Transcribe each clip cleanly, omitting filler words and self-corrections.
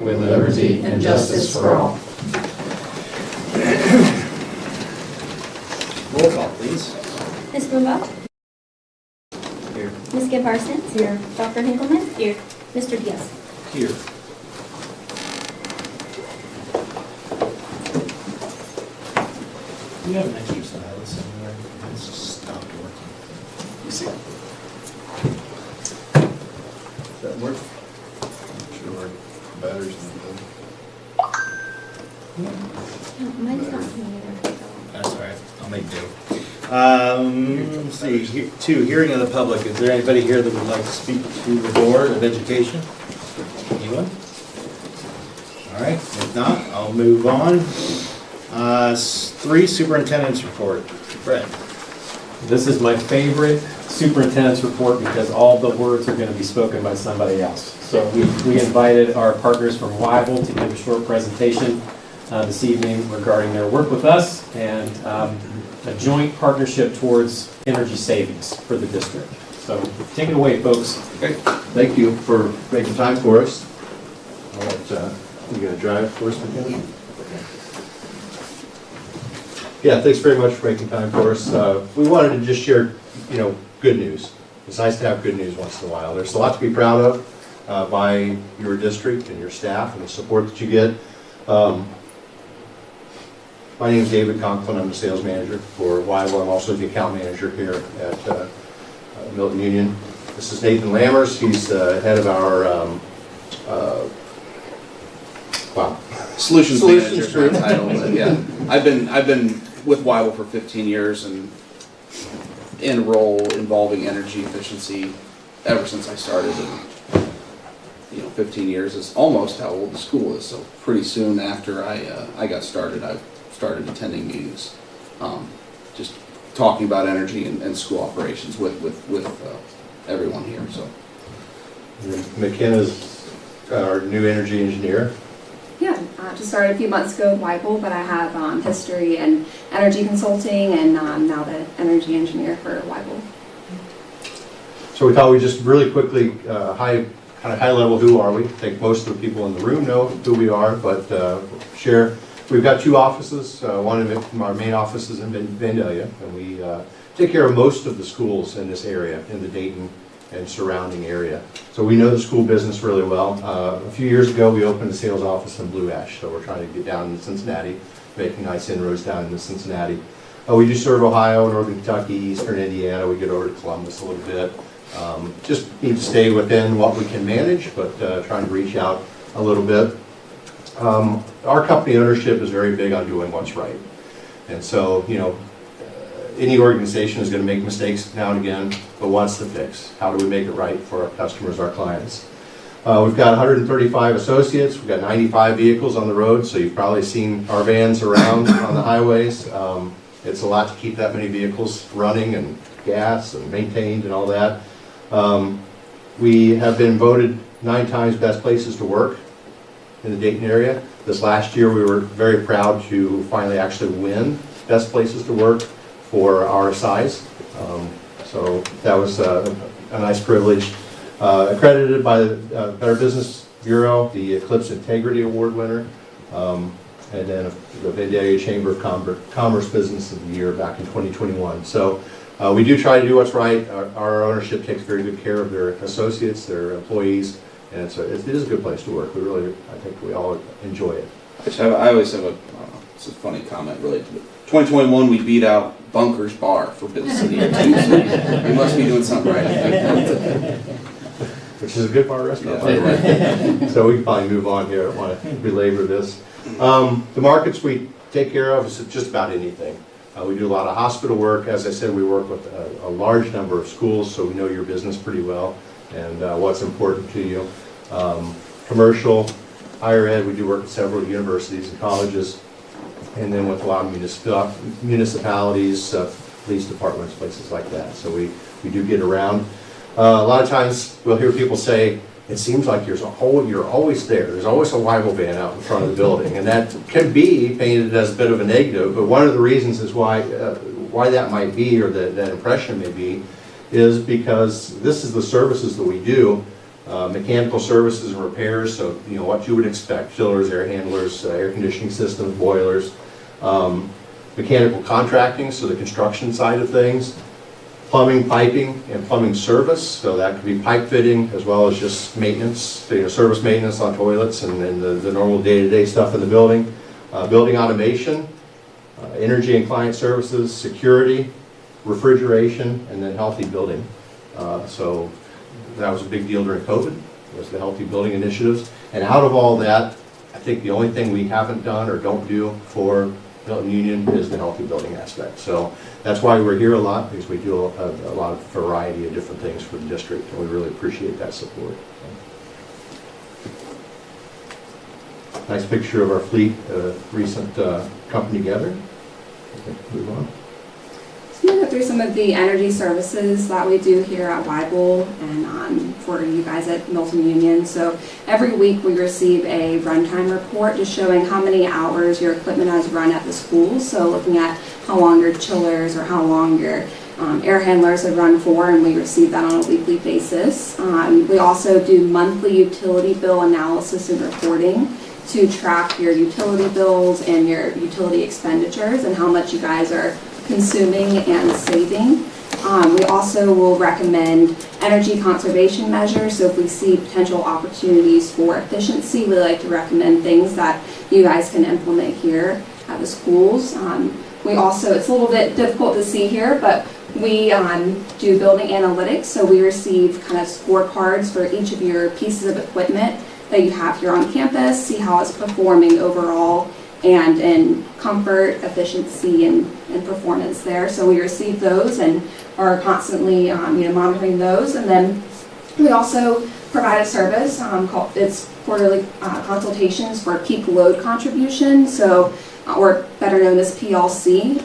with liberty and justice for all. Roll call, please. Ms. Brumbaugh? Here. Ms. Gibb Parsons? Here. Dr. Hinkleman? Here. Mr. Diaz? Here. Do you have an extra stylus somewhere? It's just stopped working. You see? Does that work? Sure, batteries No, mine's not coming either. That's all right. I'll make do. Let's see. Hearing of the public. Is there anybody here that would like to speak to the Board of Education? Anyone? All right. If not, I'll move on. 3, Superintendent's Report. Brett. This is my favorite superintendent's report because all the words are going to be spoken by somebody else. So we invited our partners from Wyville to give a short presentation this evening regarding their work with us and a joint partnership towards energy savings for the district. So take it away, folks. Okay, thank you for making time for us. I'll let, you gonna drive for us, McKenna? Yeah, thanks very much for making time for us. We wanted to just share, good news. It's nice to have good news once in a while. There's a lot to be proud of by your district and your staff and the support that you get. My name is David Conklin. I'm the sales manager for Wyville. I'm also the account manager here at Milton-Union. This is Nathan Lammers. He's head of our Solutions manager is group. my title, but yeah. I've been with Wyville for 15 years and in a role involving energy efficiency ever since I started. And, 15 years is almost how old the school is. So pretty soon after I got started, I started attending meetings, just talking about energy and school operations with everyone here. So McKenna's our new energy engineer. Yeah, just started a few months ago with Wyville, but I have history in energy consulting and now the energy engineer for Wyville. So we thought we'd just really quickly, high level, who are we? I think most of the people in the room know who we are, but share. We've got 2 offices. One of our main offices in Vandalia, and we take care of most of the schools in this area, in the Dayton and surrounding area. So we know the school business really well. A few years ago, we opened a sales office in Blue Ash, so we're trying to get down into Cincinnati, making nice inroads down into Cincinnati. We do serve Ohio, Northern Kentucky, Eastern Indiana. We get over to Columbus a little bit. Just need to stay within what we can manage, but trying to reach out a little bit. Our company ownership is very big on doing what's right. And so, any organization is going to make mistakes now and again, but what's the fix? How do we make it right for our customers, our clients? We've got 135 associates. We've got 95 vehicles on the road, so you've probably seen our vans around on the highways. It's a lot to keep that many vehicles running and gas and maintained and all that. We have been voted 9 times best places to work in the Dayton area. This last year we were very proud to finally actually win best places to work for our size. So that was a nice privilege. Accredited by the Better Business Bureau, the Eclipse Integrity Award winner, and then the Vandalia Chamber of Commerce Business of the Year back in 2021. So we do try to do what's right. Our ownership takes very good care of their associates, their employees, and it is a good place to work. I think we all enjoy it. I always have it's a funny comment related to it. 2021, we beat out Bunker's Bar for Business of the Year too, so we must be doing something right. Which is a good bar restaurant, by the way. So we can probably move on here. I don't want to belabor this. The markets we take care of is just about anything. We do a lot of hospital work. As I said, we work with a large number of schools, so we know your business pretty well and what's important to you. Commercial, higher ed, we do work with several universities and colleges, and then with a lot of municipalities, police departments, places like that. So we do get around. A lot of times we'll hear people say, it seems like you're always there. There's always a Wyville van out in front of the building, and that can be painted as a bit of a negative, but one of the reasons is why that might be, or that impression may be, is because this is the services that we do. Mechanical services and repairs, so what you would expect, chillers, air handlers, air conditioning systems, boilers. Mechanical contracting, so the construction side of things. Plumbing, piping, and plumbing service, so that could be pipe fitting as well as just maintenance, service maintenance on toilets and the normal day-to-day stuff in the building. Building automation, energy and client services, security, refrigeration, and then healthy building. So that was a big deal during COVID, was the healthy building initiatives. And out of all that, I think the only thing we haven't done or don't do for Milton-Union is the healthy building aspect. So that's why we're here a lot, because we do a lot of variety of different things for the district, and we really appreciate that support. Nice picture of our fleet, recent come together. Move on. So I'm going to go through some of the energy services that we do here at Weibel and for you guys at Milton-Union. So every week we receive a runtime report just showing how many hours your equipment has run at the school. So looking at how long your chillers or how long your air handlers have run for, and we receive that on a weekly basis. We also do monthly utility bill analysis and reporting to track your utility bills and your utility expenditures and how much you guys are consuming and saving. We also will recommend energy conservation measures. So if we see potential opportunities for efficiency, we like to recommend things that you guys can implement here at the schools. We also, it's a little bit difficult to see here, but we do building analytics. So we receive kind of scorecards for each of your pieces of equipment that you have here on campus, see how it's performing overall and in comfort, efficiency, and performance there. So we receive those and are constantly monitoring those. And then we also provide a service called it's quarterly consultations for peak load contribution, so or better known as PLC.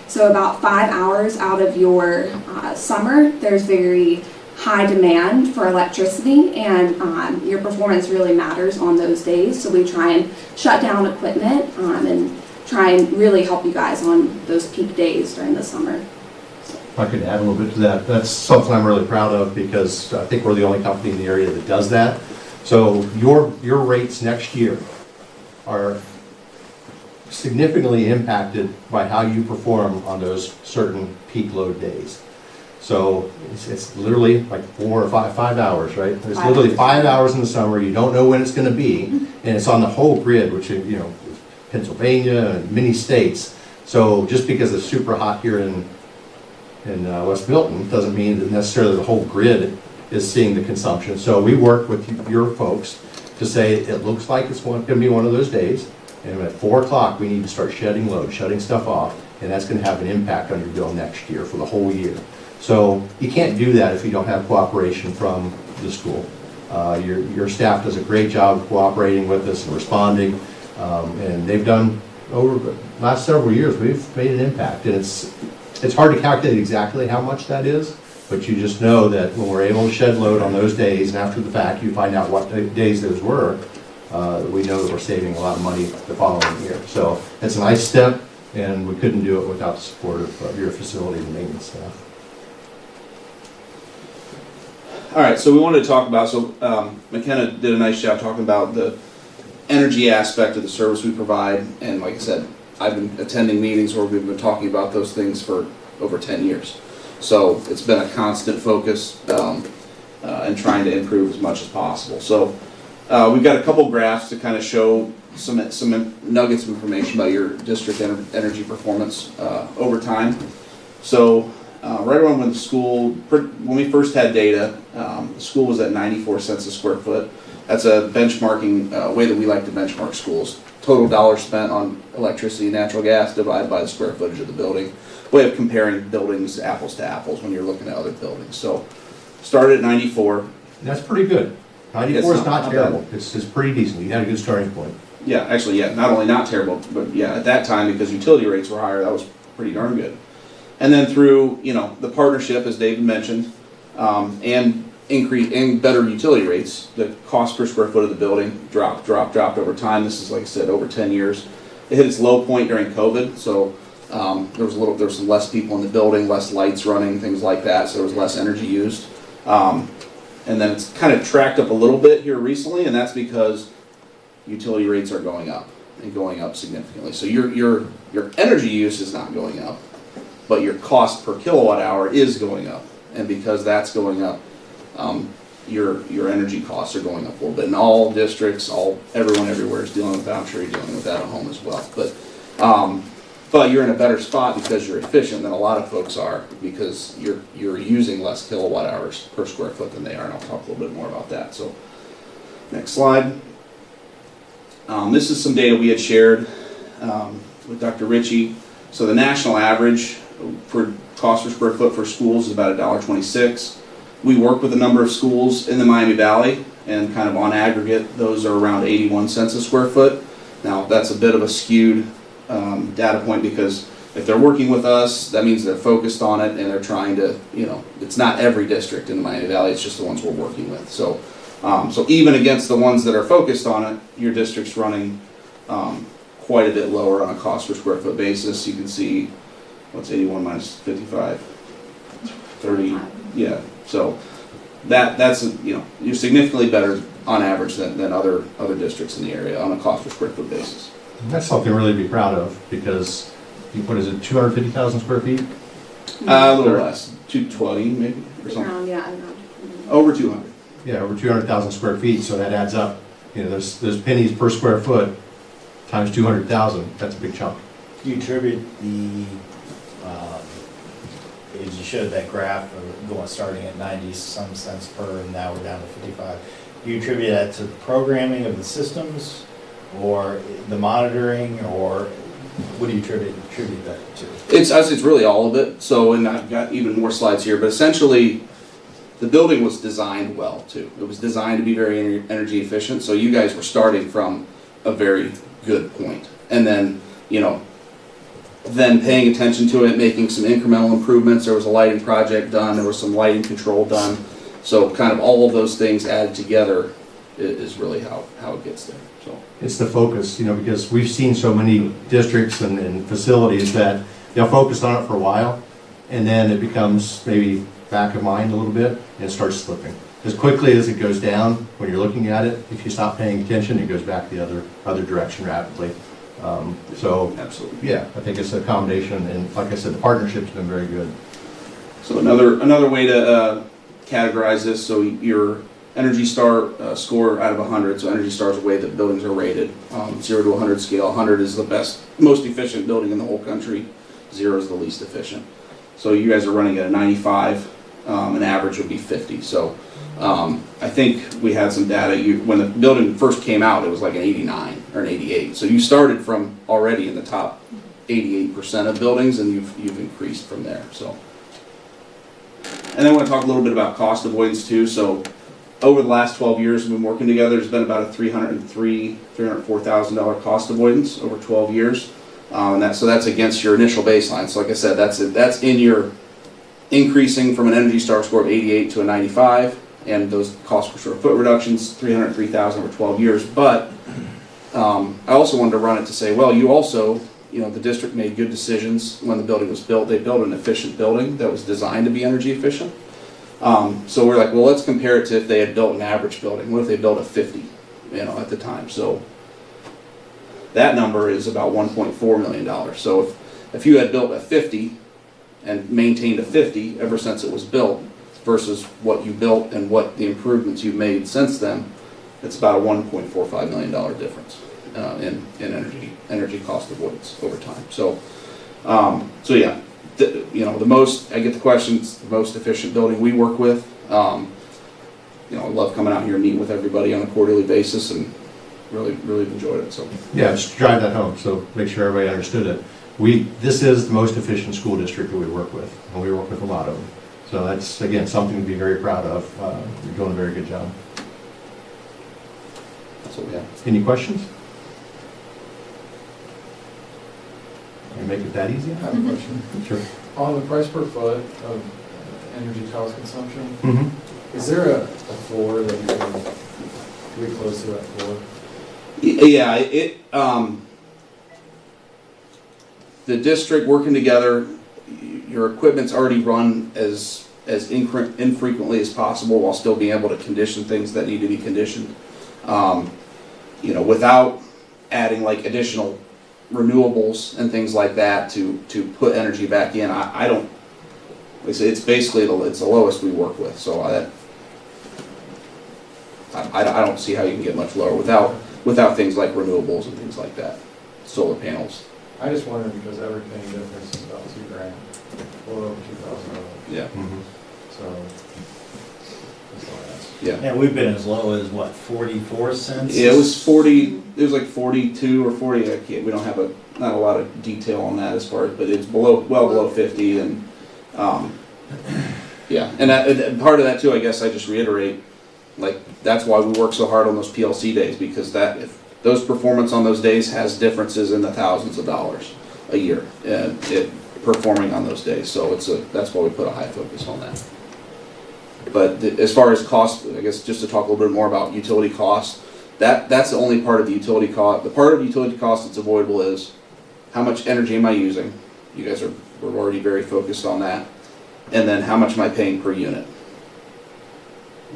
So about 5 hours out of your summer, there's very high demand for electricity, and your performance really matters on those days. So we try and shut down equipment and try and really help you guys on those peak days during the summer. If I could add a little bit to that, that's something I'm really proud of, because I think we're the only company in the area that does that. So your rates next year are significantly impacted by how you perform on those certain peak load days. So it's literally like 4 or 5 hours, right? There's literally 5 hours in the summer. You don't know when it's going to be, and it's on the whole grid, which is, Pennsylvania and many states. So just because it's super hot here in West Milton doesn't mean that necessarily the whole grid is seeing the consumption. So we work with your folks to say it looks like it's going to be one of those days, and at 4 o'clock we need to start shedding load, shutting stuff off, and that's going to have an impact on your bill next year for the whole year. So you can't do that if you don't have cooperation from the school. Your staff does a great job of cooperating with us and responding, and they've done over the last several years. We've made an impact, and it's hard to calculate exactly how much that is, but you just know that when we're able to shed load on those days, and after the fact you find out what days those were, we know that we're saving a lot of money the following year. So it's a nice step, and we couldn't do it without the support of your facility and maintenance staff. All right, so we wanted to talk about, McKenna did a nice job talking about the energy aspect of the service we provide, and like I said, I've been attending meetings where we've been talking about those things for over 10 years. So it's been a constant focus and trying to improve as much as possible. So we've got a couple graphs to kind of show some nuggets of information about your district energy performance over time. So right around when when we first had data, the school was at 94 cents a square foot. That's a benchmarking way that we like to benchmark schools. Total dollars spent on electricity and natural gas divided by the square footage of the building. Way of comparing buildings apples to apples when you're looking at other buildings. So started at 94. That's pretty good. 94 is not terrible. It's pretty decent. You had a good starting point. Yeah, actually, yeah, not only not terrible, but yeah, at that time, because utility rates were higher, that was pretty darn good. And then through, the partnership, as David mentioned, and better utility rates, the cost per square foot of the building dropped over time. This is, like I said, over 10 years. It hit its low point during COVID, so there was some less people in the building, less lights running, things like that, so there was less energy used. And then it's kind of tracked up a little bit here recently, and that's because utility rates are going up and going up significantly. So your energy use is not going up, but your cost per kilowatt hour is going up. And because that's going up, your energy costs are going up a little bit. And all districts, everyone everywhere is dealing with that. I'm sure you're dealing with that at home as well. But you're in a better spot because you're efficient than a lot of folks are, because you're using less kilowatt hours per square foot than they are, and I'll talk a little bit more about that. So, next slide. This is some data we had shared with Dr. Ritchie. So the national average for cost per square foot for schools is about $1.26. We work with a number of schools in the Miami Valley, and kind of on aggregate, those are around 81 cents a square foot. Now, that's a bit of a skewed data point, because if they're working with us, that means they're focused on it and they're trying to, it's not every district in the Miami Valley, it's just the ones we're working with. So even against the ones that are focused on it, your district's running quite a bit lower on a cost per square foot basis. You can see, what's 81 minus 55? 30, yeah. So that's you're significantly better on average than other districts in the area on a cost per square foot basis. That's something really to be proud of, because, what is it, 250,000 square feet? A little less, 220 maybe, or something. Around. Over 200. Yeah, over 200,000 square feet, so that adds up. There's pennies per square foot times 200,000, that's a big chunk. Do you attribute as you showed that graph of starting at 90-some cents per, and now we're down to 55. Do you attribute that to the programming of the systems, or the monitoring, or what do you attribute that to? It's really all of it. So, and I've got even more slides here, but essentially, the building was designed well too. It was designed to be very energy efficient. So you guys were starting from a very good point, and then then paying attention to it, making some incremental improvements. There was a lighting project done. There was some lighting control done. So kind of all of those things added together is really how it gets there. So It's the focus, because we've seen so many districts and facilities that they'll focus on it for a while, and then it becomes maybe back of mind a little bit, and it starts slipping. As quickly as it goes down, when you're looking at it, if you stop paying attention, it goes back the other direction rapidly. So, absolutely. yeah, I think it's a combination, and like I said, the partnership's been very good. So another way to categorize this, so your Energy Star score out of 100, so Energy Star is the way that buildings are rated, 0 to 100 scale. 100 is the best, most efficient building in the whole country, 0 is the least efficient. So you guys are running at a 95, an average would be 50. So I think we had some data, when the building first came out, it was like an 89 or an 88. So you started from already in the top 88% of buildings, and you've increased from there. So, and then I want to talk a little bit about cost avoidance too. So over the last 12 years we've been working together, there's been about a $304,000 cost avoidance over 12 years. And that's against your initial baseline. So like I said, that's in your increasing from an Energy Star score of 88 to a 95, and those cost per square foot reductions, $303,000 over 12 years. But I also wanted to run it to say, well, you also, the district made good decisions when the building was built. They built an efficient building that was designed to be energy efficient. So we're like, well, let's compare it to if they had built an average building. What if they built a 50, at the time? So that number is about $1.4 million. So if you had built a 50 and maintained a 50 ever since it was built versus what you built and what the improvements you've made since then, it's about a $1.45 million difference in energy cost avoidance over time. So yeah. The most, I get the questions, the most efficient building we work with. I love coming out here and meeting with everybody on a quarterly basis, and really enjoyed it. So Yeah, just drive that home, so make sure everybody understood it. This is the most efficient school district that we work with, and we work with a lot of them. So that's, again, something to be very proud of. You're doing a very good job. that's what we have. Any questions? Can you make it that easy? I have a question. Sure. On the price per foot of energy cost consumption, Mm-hmm. is there a floor that you can get close to that floor? Yeah, the district working together, your equipment's already run as as infrequently as possible while still being able to condition things that need to be conditioned. Without adding like additional renewables and things like that to put energy back in. I don't. It's basically it's the lowest we work with. So I don't see how you can get much lower without things like renewables and things like that, solar panels. I just wondered because every penny difference is about $2,000, a little over $2,000. Yeah. So, that's all I asked. Yeah. Yeah, we've been as low as what, 44 cents? Yeah, it was 40. It was like 42 or 40. We don't have not a lot of detail on that as far as, but it's well below 50, and yeah, and part of that too. I guess I just reiterate, like that's why we work so hard on those PLC days, because if those performance on those days has differences in the thousands of dollars a year, performing on those days. So that's why we put a high focus on that. But as far as cost, I guess just to talk a little bit more about utility costs, that's the only part of the utility cost. The part of utility cost that's avoidable is how much energy am I using? You guys we're already very focused on that. And then how much am I paying per unit?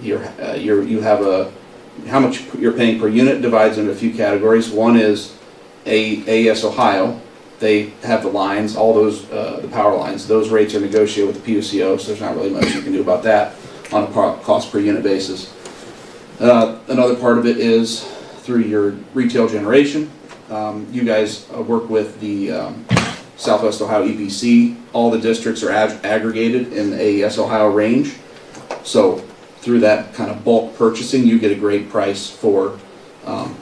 You have how much you're paying per unit divides into a few categories. One is AES Ohio. They have the lines, all those the power lines. Those rates are negotiated with the PUCO, so there's not really much you can do about that on a cost per unit basis. Another part of it is through your retail generation. You guys work with the Southwest Ohio EPC. All the districts are aggregated in the AES Ohio range. So through that kind of bulk purchasing, you get a great price for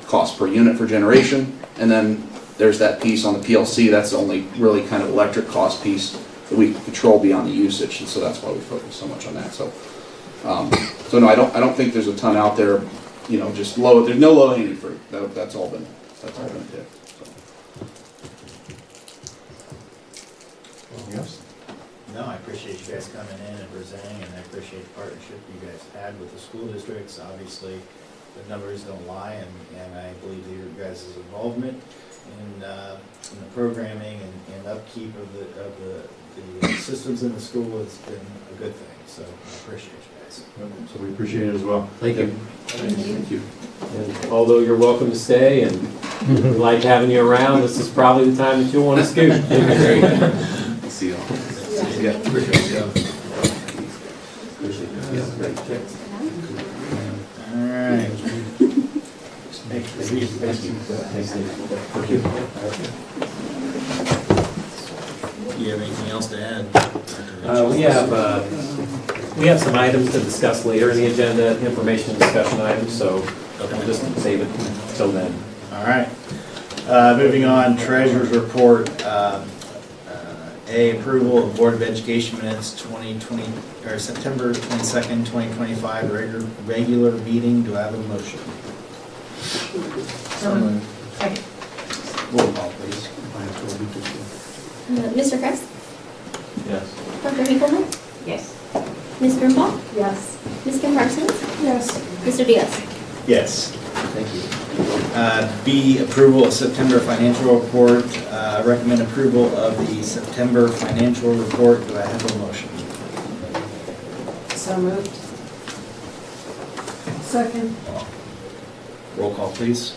cost per unit for generation. And then there's that piece on the PLC. That's the only really kind of electric cost piece that we can control beyond the usage. And so that's why we focus so much on that. So no, I don't think there's a ton out there, just low. There's no low hanging fruit. That's all been picked. Yes. No, I appreciate you guys coming in and presenting, and I appreciate the partnership you guys had with the school districts. Obviously, the numbers don't lie, and I believe your guys' involvement in the programming and upkeep of the systems in the school has been a good thing. So I appreciate you guys. So we appreciate it as well. Thank you. Thank you. And although you're welcome to stay and we like having you around, this is probably the time that you'll want to scoot. See you all. Yeah, appreciate you. All right. Do you have anything else to add? We have some items to discuss later in the agenda, information and discussion items, so we'll just save it until then. All right. Moving on, treasurer's report. A, approval of Board of Education minutes September 22nd, 2025, regular meeting. Do I have a motion? Second. Roll call, please. Mr. Kress? Yes. Dr. Hinkleman? Yes. Ms. Grunbaugh? Yes. Ms. Kim Parsons? Yes. Mr. Diaz? Yes. Thank you. B, approval of September financial report. Recommend approval of the September financial report. Do I have a motion? So moved. Second. Roll call, please.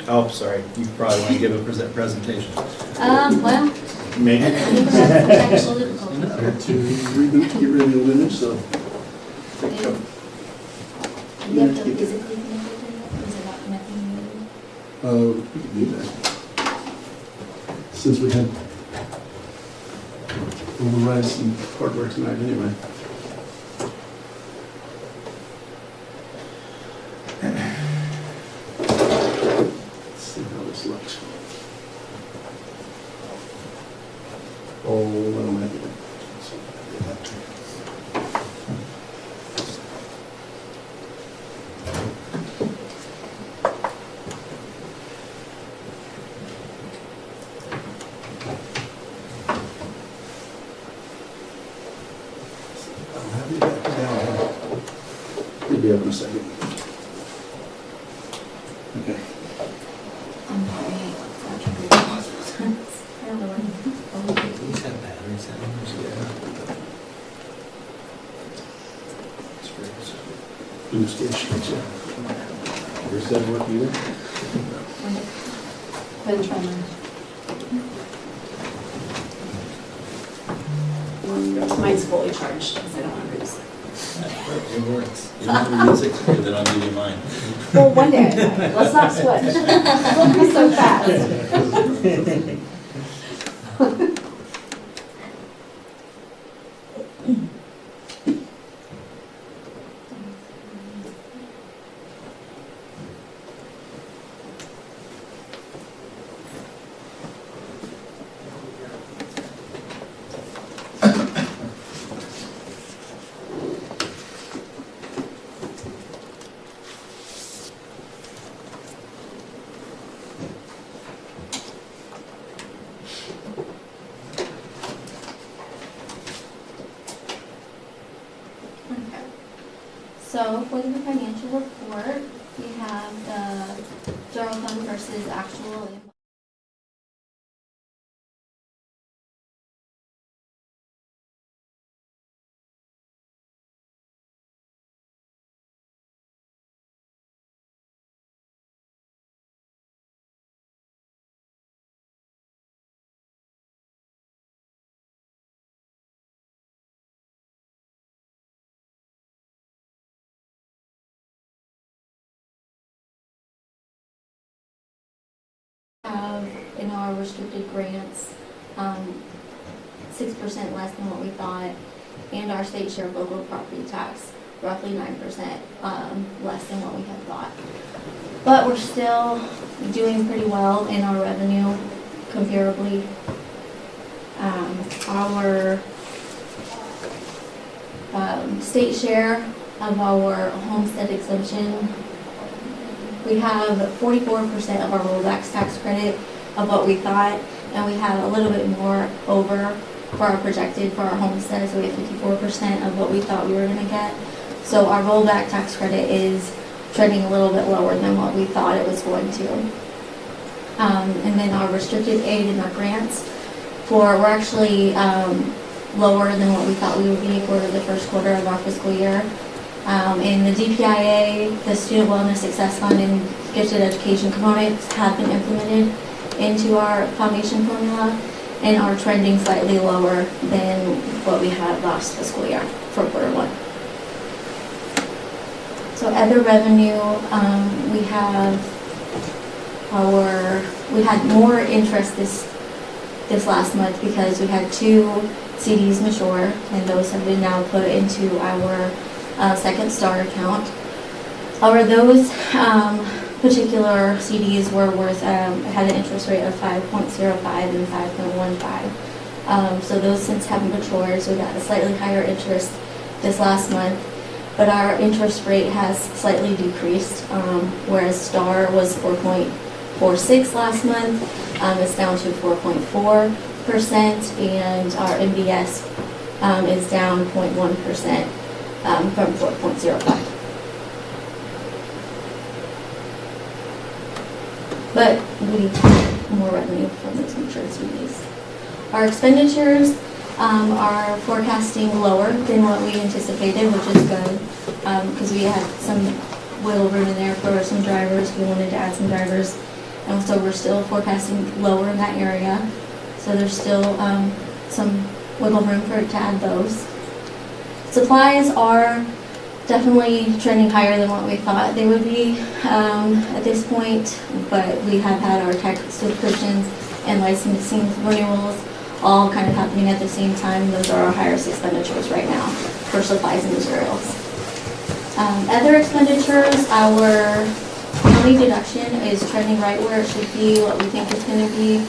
Oh, sorry. You probably want to give a presentation. Well, Maybe. I think we're having technical difficulties. I had to get rid of the image, so. Do you have to physically connect it to it? Is it not connecting you? We could do that. Since we had overrides and hardware tonight anyway. Let's see how this looks. Oh, I don't have it. We'll be up in a second. Okay. I'm sorry. I don't know where. These have batteries in them. new stations, yeah. Yours doesn't work either? Ben Trummer. Mine's fully charged because I don't want to lose. It works. You don't have to use it, then I'll give you mine. Well, one day, let's not switch. Don't be so fast. Okay. So for the financial report, we have the general fund versus actual. Have in our restricted grants, 6% less than what we thought, and our state share of local property tax, roughly 9% less than what we had thought. But we're still doing pretty well in our revenue comparably. Our state share of our homestead exemption, we have 44% of our rollback tax credit of what we thought, and we have a little bit more over for our projected for our homestead, so we have 54% of what we thought we were going to get. So our rollback tax credit is trending a little bit lower than what we thought it was going to. And then our restricted aid and our grants, we're actually lower than what we thought we would be for the first quarter of our fiscal year. In the DPIA, the Student Wellness Success Fund and Gifted Education components have been implemented into our foundation formula and are trending slightly lower than what we had last fiscal year for quarter one. So other revenue, we had more interest this last month because we had 2 CDs mature, and those have been now put into our second STAR account. However, those particular CDs were worth, had an interest rate of 5.05 and 5.15. So those since have matured, so we got a slightly higher interest this last month. But our interest rate has slightly decreased, whereas STAR was 4.46 last month. It's down to 4.4%, and our MBS is down 0.1%. From 4.05. But we need more revenue from those mature CDs. Our expenditures are forecasting lower than what we anticipated, which is good, because we had some wiggle room in there for some drivers. We wanted to add some drivers, and so we're still forecasting lower in that area. So there's still some wiggle room to add those. Supplies are definitely trending higher than what we thought they would be at this point, but we have had our tech subscriptions and licensing renewals all kind of happening at the same time. Those are our highest expenditures right now for supplies and materials. Other expenditures, our county deduction is trending right where it should be, what we think it's going to be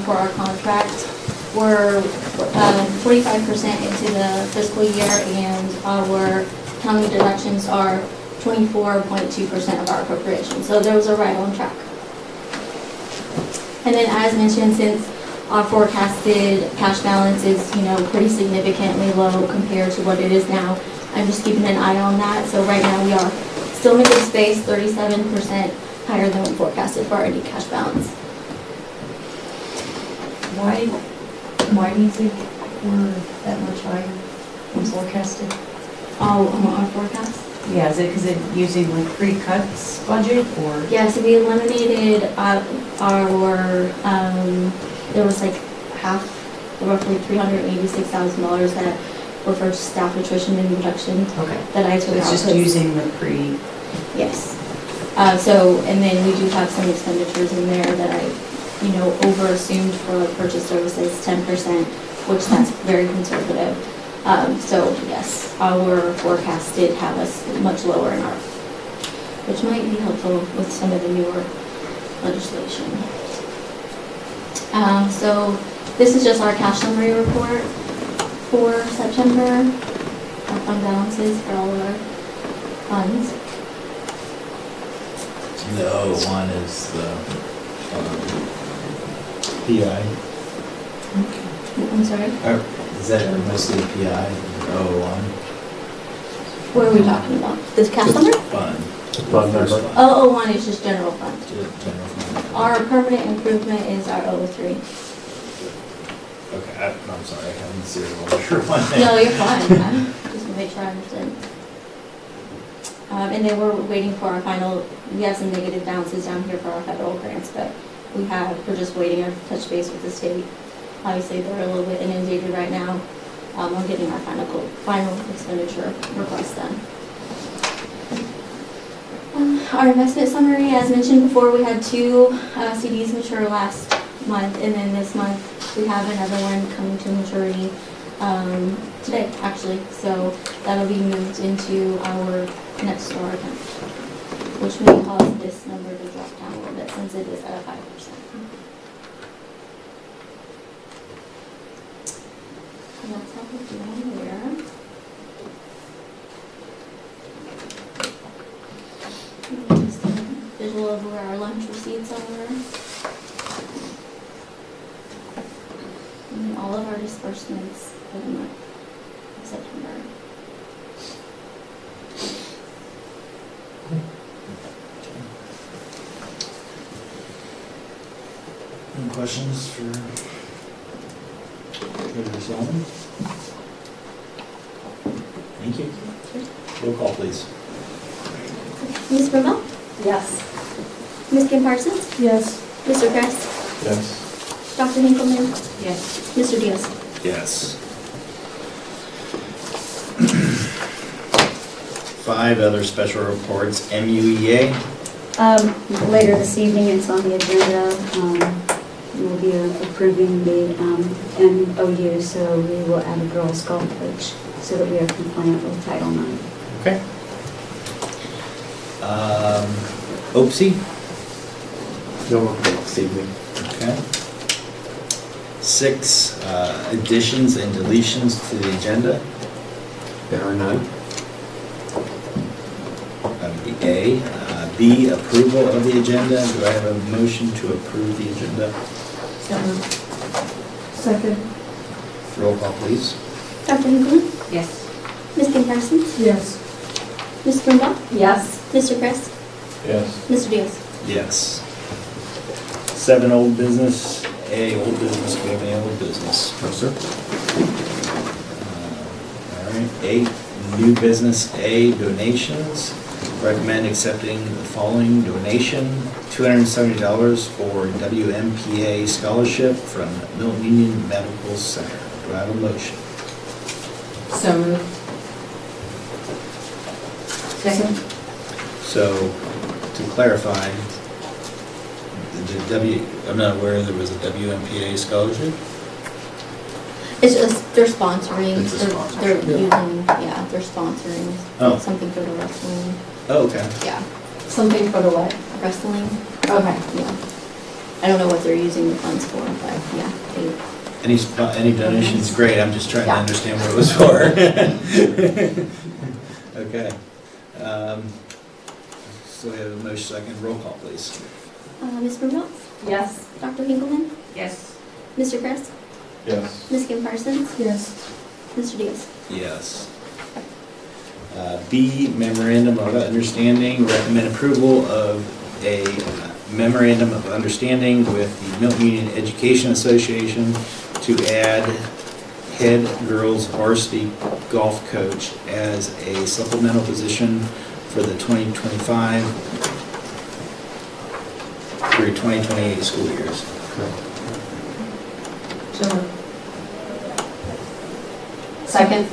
for our contract. We're 45% into the fiscal year, and our county deductions are 24.2% of our appropriation. So those are right on track. And then, as mentioned, since our forecasted cash balance is, pretty significantly low compared to what it is now, I'm just keeping an eye on that. So right now we are still in a good space, 37% higher than we forecasted for our ending cash balance. Why do you think we're that much higher than forecasted? Oh, on our forecast? Yeah, is it because it using like pre-cuts budget or? Yeah, so we eliminated there was like roughly $386,000 that were for staff attrition and reduction Okay. that I took out. It's just 'cause- using the pre, Yes. And then we do have some expenditures in there that I, over assumed for like purchase services, 10%, which that's very conservative. Yes, our forecast did have us much lower in our, which might be helpful with some of the newer legislation. This is just our cash summary report for September, our fund balances for all of our funds. The O1 is the PI. I'm sorry, Is that mostly PI, O1? what are we talking about? This cash summary? Fund. Fund First number. fund. 001 is just general fund. General fund. Our permanent improvement is our 003. Okay, I'm sorry, I haven't seen it. Sure, fine. No, you're fine. Just to make sure I understand. And then we're waiting for our final, we have some negative balances down here for our federal grants, but we're just waiting to touch base with the state. Obviously, they're a little bit inundated right now. We're getting our final expenditure request done. Our investment summary, as mentioned before, we had 2 CDs mature last month, and then this month we have another one coming to maturity today, actually. So that'll be moved into our next store account, which may cause this number to drop down a little bit since it is at a 5%. And that's how we're doing there. And just a visual of where our lunch receipts are. And all of our disbursements for the month of September. Any questions for Treasurer Solomon? Thank you. Roll call, please. Ms. Brumel? Yes. Ms. Kim Parsons? Yes. Mr. Kress? Yes. Dr. Hinkleman? yes. Mr. Diaz? Yes. 5 other special reports, MUEA. Later this evening, it's on the agenda. We'll be approving the MOU, so we will add a girls golf coach so that we are compliant with Title IX. Okay. OPSI. No report this evening. Okay. 6 additions and deletions to the agenda. There are none. That would be A. B, approval of the agenda. Do I have a motion to approve the agenda? So moved. Second. Roll call, please. Dr. Hinkleman? Yes. Ms. Kim Parsons? Yes. Ms. Brumel? Yes. Mr. Kress? Yes. Mr. Diaz? Yes. 7, old business. A, old business. Do we have any old business? No, sir. All right. 8, new business. A, donations. Recommend accepting the following donation, $270 for WMPA scholarship from Milton-Union Medical Center. Do I have a motion? So moved. Second. So, to clarify, I'm not aware there was a WMPA scholarship? It's just, they're sponsoring. It's a sponsor. They're using, they're sponsoring Oh. something for the wrestling. Oh, okay. Yeah, Something for the what? wrestling, Okay. yeah. I don't know what they're using the funds for, but yeah, they, Any donations, great, I'm just trying to Yeah. understand what it was for. Okay. So we have a motion, second, roll call, please. Ms. Brumel? Yes. Dr. Hinkleman? Yes. Mr. Kress? Yes. Ms. Kim Parsons? Yes. Mr. Diaz? Yes. B, memorandum of understanding, recommend approval of a memorandum of understanding with the Milton-Union Education Association to add head girls varsity golf coach as a supplemental position for the 2025 through 2028 school years. So moved. Second.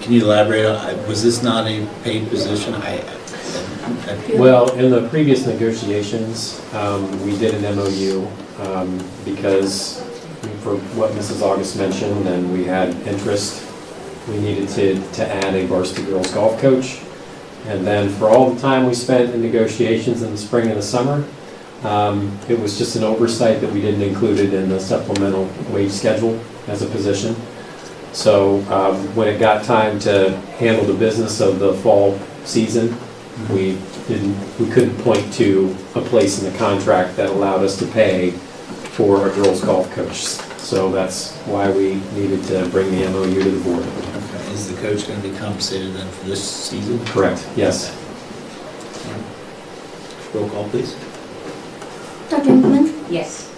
Can you elaborate on, was this not a paid position? Well, in the previous negotiations, we did an MOU because for what Mrs. August mentioned, and we had interest, we needed to add a varsity girls golf coach. And then for all the time we spent in negotiations in the spring and the summer, it was just an oversight that we didn't include it in the supplemental wage schedule as a position. So when it got time to handle the business of the fall season, we couldn't point to a place in the contract that allowed us to pay for a girls golf coach. So that's why we needed to bring the MOU to the board. Okay, is the coach going to be compensated then for this season? Correct, yes. Roll call, please. Dr. Hinkleman? Yes.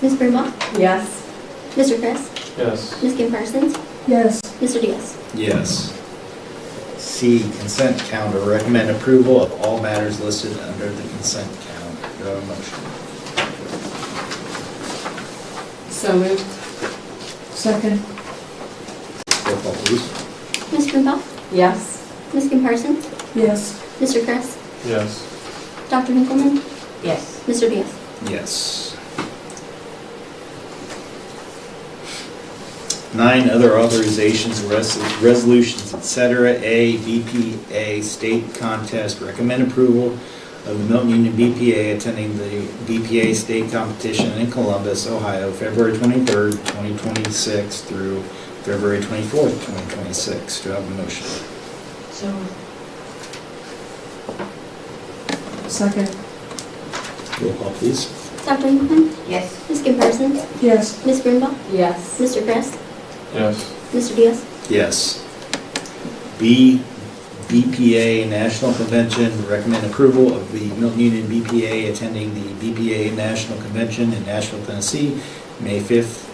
Ms. Brumbaugh? Yes. Mr. Chris? Yes. Ms. Kim Parsons? Yes. Mr. Diaz? Yes. C, consent calendar. Recommend approval of all matters listed under the consent calendar. Do I have a motion? So moved. Second. Roll call, please. Ms. Brumbaugh? Yes. Ms. Kim Parsons? Yes. Mr. Chris? Yes. Dr. Hinkleman? Yes. Mr. Diaz? Yes. 9, other authorizations, resolutions, etc. A, BPA state contest. Recommend approval of the Milton-Union BPA attending the BPA state competition in Columbus, Ohio, February 23rd, 2026 through February 24th, 2026. Do I have a motion? So moved. Second. Roll call, please. Dr. Hinkleman? Yes. Ms. Kim Parsons? Yes. Ms. Brumbaugh? Yes. Mr. Chris? Yes. Mr. Diaz? Yes. B, BPA National Convention. Recommend approval of the Milton-Union BPA attending the BPA National Convention in Nashville, Tennessee, May 5th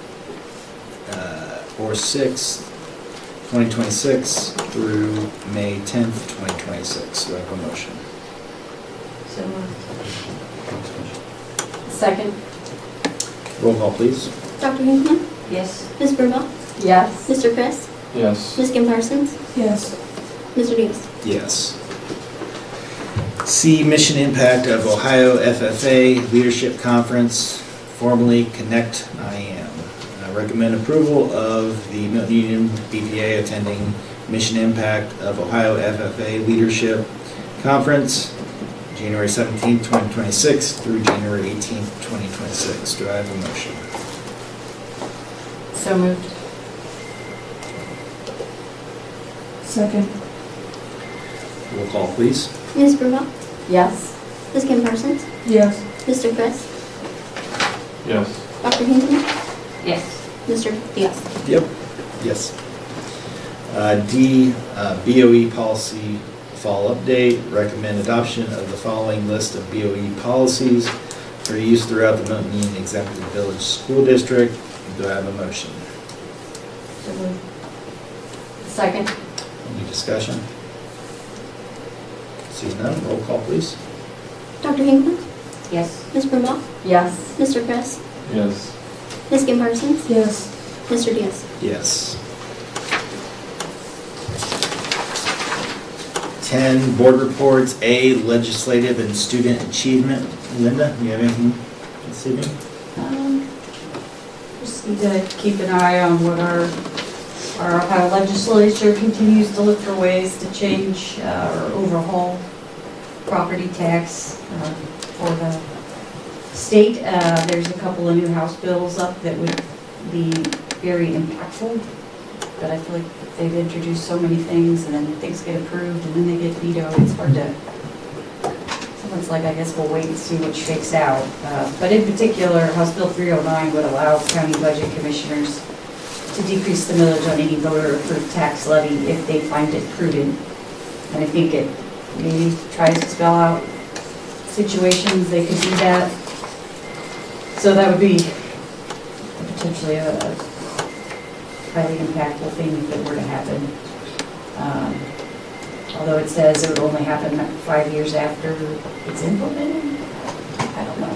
or 6th, 2026 through May 10th, 2026. Do I have a motion? So moved. Second. Roll call, please. Dr. Hinkleman? Yes. Ms. Brumbaugh? Yes. Mr. Chris? Yes. Ms. Kim Parsons? Yes. Mr. Diaz? Yes. C, Mission Impact of Ohio FFA Leadership Conference, formerly Connect IM. Recommend approval of the Milton-Union BPA attending Mission Impact of Ohio FFA Leadership Conference, January 17th, 2026 through January 18th, 2026. Do I have a motion? So moved. Second. Roll call, please. Ms. Brumbaugh? Yes. Ms. Kim Parsons? Yes. Mr. Chris? Yes. Dr. Hinkleman? Yes. Mr. Diaz? Yep. Yes. D, BOE policy fall update. Recommend adoption of the following list of BOE policies for use throughout the Milton-Union Executive Village School District. Do I have a motion? So moved. Second. Any discussion? Seeing none, roll call, please. Dr. Hinkleman? Yes. Ms. Brumbaugh? Yes. Mr. Chris? Yes. Ms. Kim Parsons? Yes. Mr. Diaz? Yes. 10, board reports. A, legislative and student achievement. Linda, do you have anything this evening? Just need to keep an eye on what our Ohio legislature continues to look for ways to change or overhaul property tax for the state. There's a couple of new House bills up that would be very impactful, but I feel like they've introduced so many things and then things get approved and then they get vetoed. It's hard to, someone's like, I guess we'll wait and see what shakes out. But in particular, House Bill 309 would allow county budget commissioners to decrease the millage on any voter-approved tax levy if they find it prudent. And I think it maybe tries to spell out situations they could do that. So that would be a potentially a highly impactful thing if it were to happen. Although it says it would only happen 5 years after it's implemented. I don't know.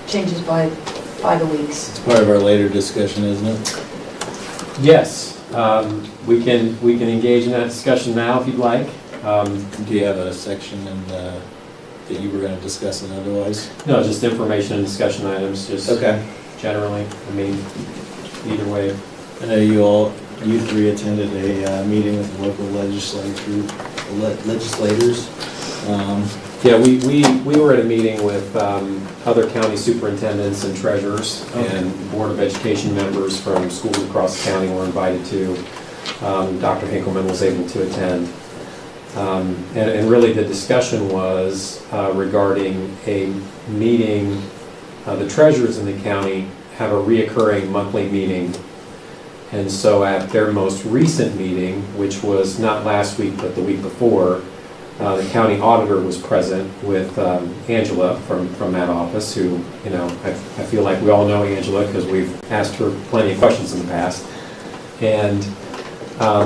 Changes by the weeks. It's part of our later discussion, isn't it? Yes, we can engage in that discussion now if you'd like. Do you have a section that you were going to discuss and otherwise? No, just information and discussion items, just Okay. generally. I mean, either way. I know you three attended a meeting with the local legislators. Yeah, we were at a meeting with other county superintendents and treasurers, and Board of Education members from schools across the county were invited to. Dr. Hinkleman was able to attend. And really the discussion was regarding a meeting. The treasurers in the county have a reoccurring monthly meeting. And so at their most recent meeting, which was not last week but the week before, the county auditor was present with Angela from that office, who, you know, I feel like we all know Angela because we've asked her plenty of questions in the past. And I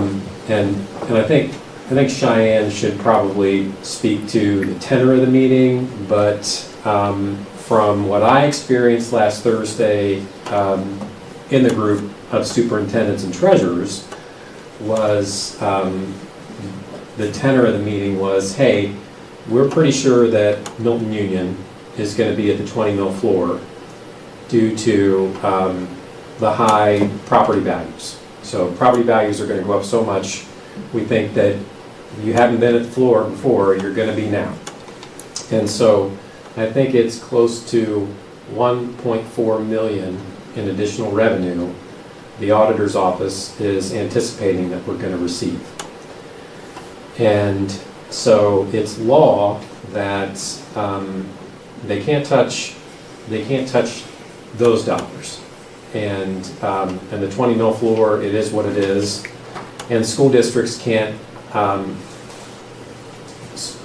think Cheyenne should probably speak to the tenor of the meeting, but from what I experienced last Thursday in the group of superintendents and treasurers was the tenor of the meeting was, hey, we're pretty sure that Milton-Union is going to be at the 20 mil floor due to the high property values. So property values are going to go up so much, we think that you haven't been at the floor before, you're going to be now. And so I think it's close to 1.4 million in additional revenue the auditor's office is anticipating that we're going to receive. And so it's law that they can't touch those dollars. And the 20 mil floor, it is what it is. And school districts can't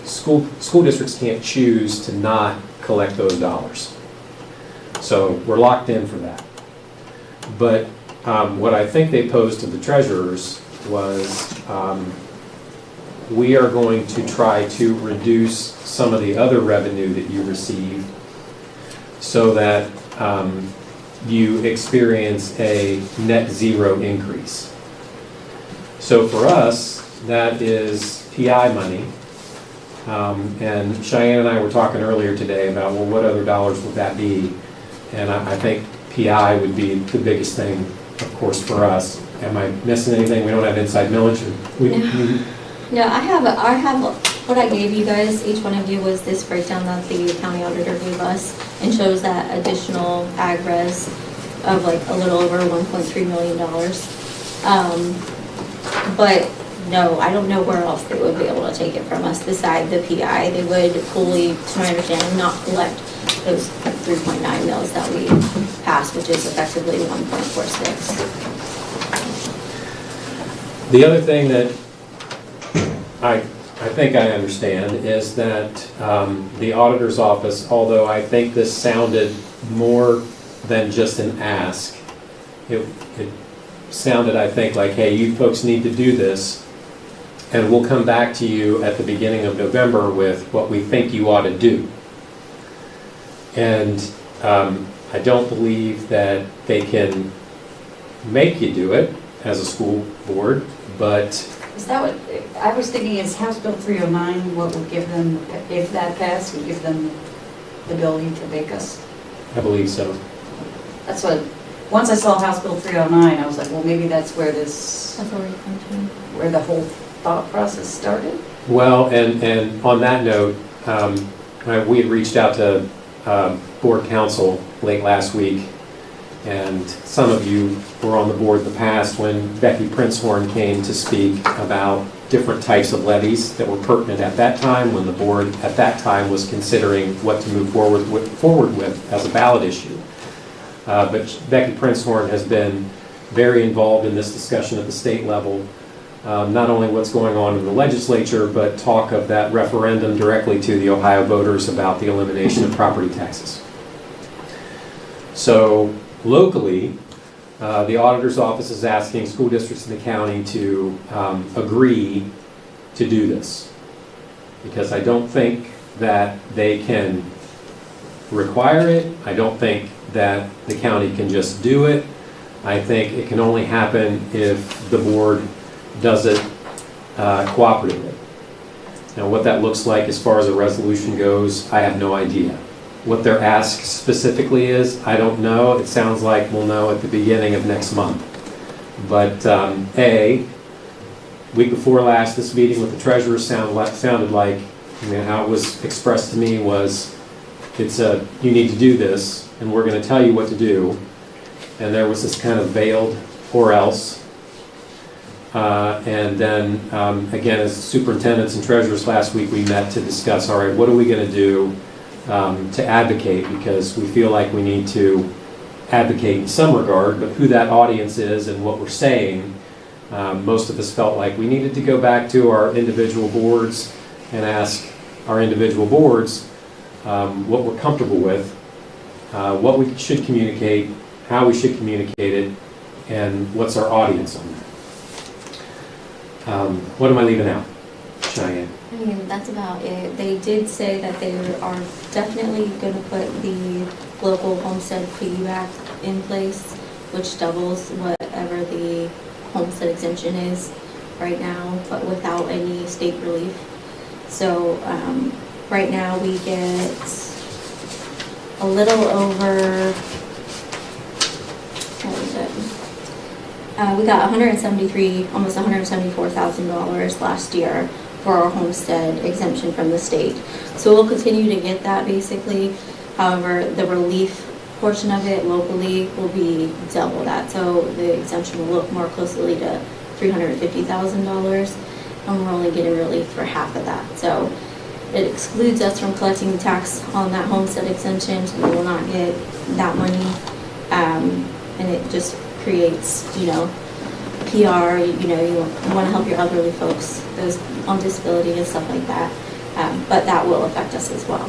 school districts can't choose to not collect those dollars. So we're locked in for that. But what I think they posed to the treasurers was we are going to try to reduce some of the other revenue that you receive so that you experience a net zero increase. So for us, that is PI money. And Cheyenne and I were talking earlier today about, well, what other dollars would that be? And I think PI would be the biggest thing, of course, for us. Am I missing anything? We don't have inside millage? No, I have what I gave you guys. Each one of you was this breakdown that the county auditor gave us, and shows that additional ag res of like a little over $1.3 million. But no, I don't know where else they would be able to take it from us beside the PI. They would fully, to my understanding, not collect those 3.9 mils that we passed, which is effectively 1.46. The other thing that I think I understand is that the auditor's office, although I think this sounded more than just an ask, it sounded, I think, like, hey, you folks need to do this, and we'll come back to you at the beginning of November with what we think you ought to do. And I don't believe that they can make you do it as a school board, but Is that what, I was thinking is House Bill 309, what would give them, if that passed, would give them the ability to make us? I believe so. That's what, once I saw House Bill 309, I was like, well, maybe that's where where the whole thought process started. Well, and on that note, we had reached out to board council late last week, and some of you were on the board in the past when Becky Princehorn came to speak about different types of levies that were pertinent at that time, when the board at that time was considering what to move forward with as a ballot issue. But Becky Princehorn has been very involved in this discussion at the state level not only what's going on in the legislature, but talk of that referendum directly to the Ohio voters about the elimination of property taxes. So locally, the auditor's office is asking school districts in the county to agree to do this. Because I don't think that they can require it. I don't think that the county can just do it. I think it can only happen if the board does it cooperatively. Now, what that looks like as far as a resolution goes, I have no idea. What their ask specifically is, I don't know. It sounds like we'll know at the beginning of next month. But week before last, this meeting with the treasurer sounded like, how it was expressed to me was, you need to do this, and we're going to tell you what to do. And there was this kind of veiled or else. And then, again, as superintendents and treasurers last week, we met to discuss, all right, what are we going to do to advocate? Because we feel like we need to advocate in some regard, but who that audience is and what we're saying, most of us felt like we needed to go back to our individual boards and ask our individual boards what we're comfortable with, what we should communicate, how we should communicate it, and what's our audience on that. What am I leaving out, Cheyenne? I mean, that's about it. They did say that they are definitely going to put the local homestead piggyback in place, which doubles whatever the homestead exemption is right now, but without any state relief. So right now we get a little over, what was it? We got almost $174,000 last year for our homestead exemption from the state. So we'll continue to get that basically. However, the relief portion of it locally will be double that. So the exemption will look more closely to $350,000, and we're only getting relief for half of that. So it excludes us from collecting the tax on that homestead exemption, so we will not get that money. And it just creates, PR, you want to help your elderly folks, those on disability and stuff like that. But that will affect us as well.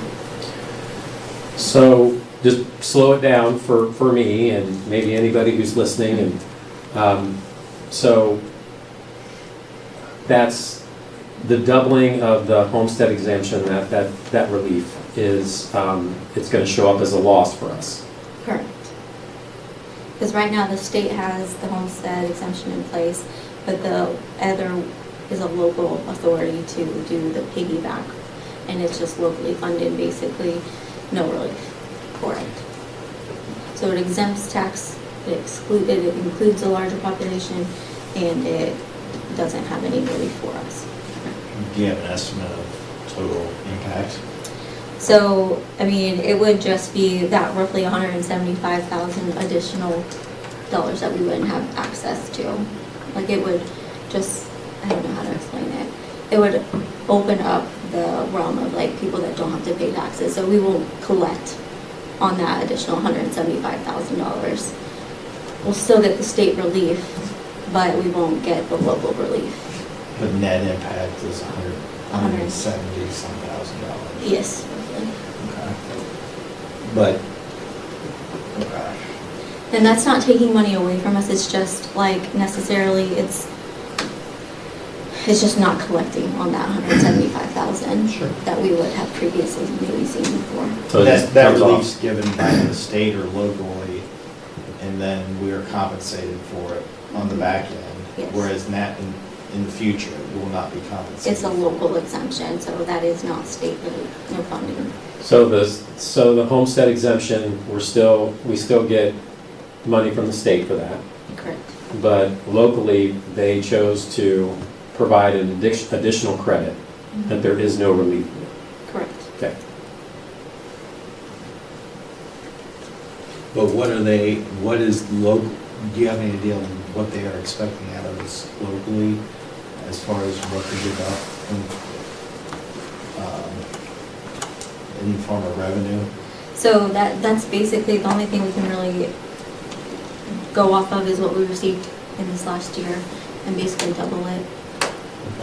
So just slow it down for me and maybe anybody who's listening. And so that's the doubling of the homestead exemption, that relief is, it's going to show up as a loss for us. Correct. Because right now the state has the homestead exemption in place, but the other is a local authority to do the piggyback, and it's just locally funded, basically, no relief for it. So it exempts tax, it includes a larger population, and it doesn't have any relief for us. Do you have an estimate of total impact? So, I mean, it would just be that roughly $175,000 additional dollars that we wouldn't have access to. Like, it would just, I don't know how to explain it. It would open up the realm of like people that don't have to pay taxes. So we won't collect on that additional $175,000. We'll still get the state relief, but we won't get the local relief. The net impact is $170,000. Yes. Okay. But, okay. And that's not taking money away from us, it's just like necessarily, it's just not collecting on that $175,000 that we would have previously maybe seen before. So that relief's given by the state or locally, and then we are compensated for it on the back end. Yes. Whereas in the future, we will not be compensated. It's a local exemption, so that is not state relief, no funding. So the homestead exemption, we still get money from the state for that. Correct. But locally, they chose to provide an additional credit that there is no relief. Correct. Okay. But what is local, do you have any idea on what they are expecting out of us locally as far as what they give up from any form of revenue? So that's basically the only thing we can really go off of is what we received in this last year and basically double it.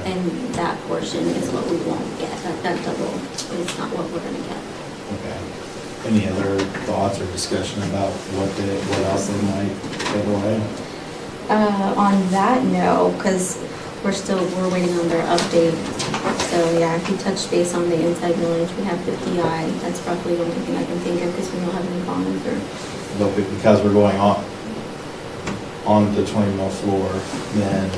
And that portion is what we won't get. That double is not what we're gonna get. Okay. Any other thoughts or discussion about what else they might take away? On that, no, because we're waiting on their update. So yeah, if you touch base on the inside millage, we have the PI. That's roughly the only thing I can think of because we don't have any bonds or. But because we're going on the 20 mil floor, then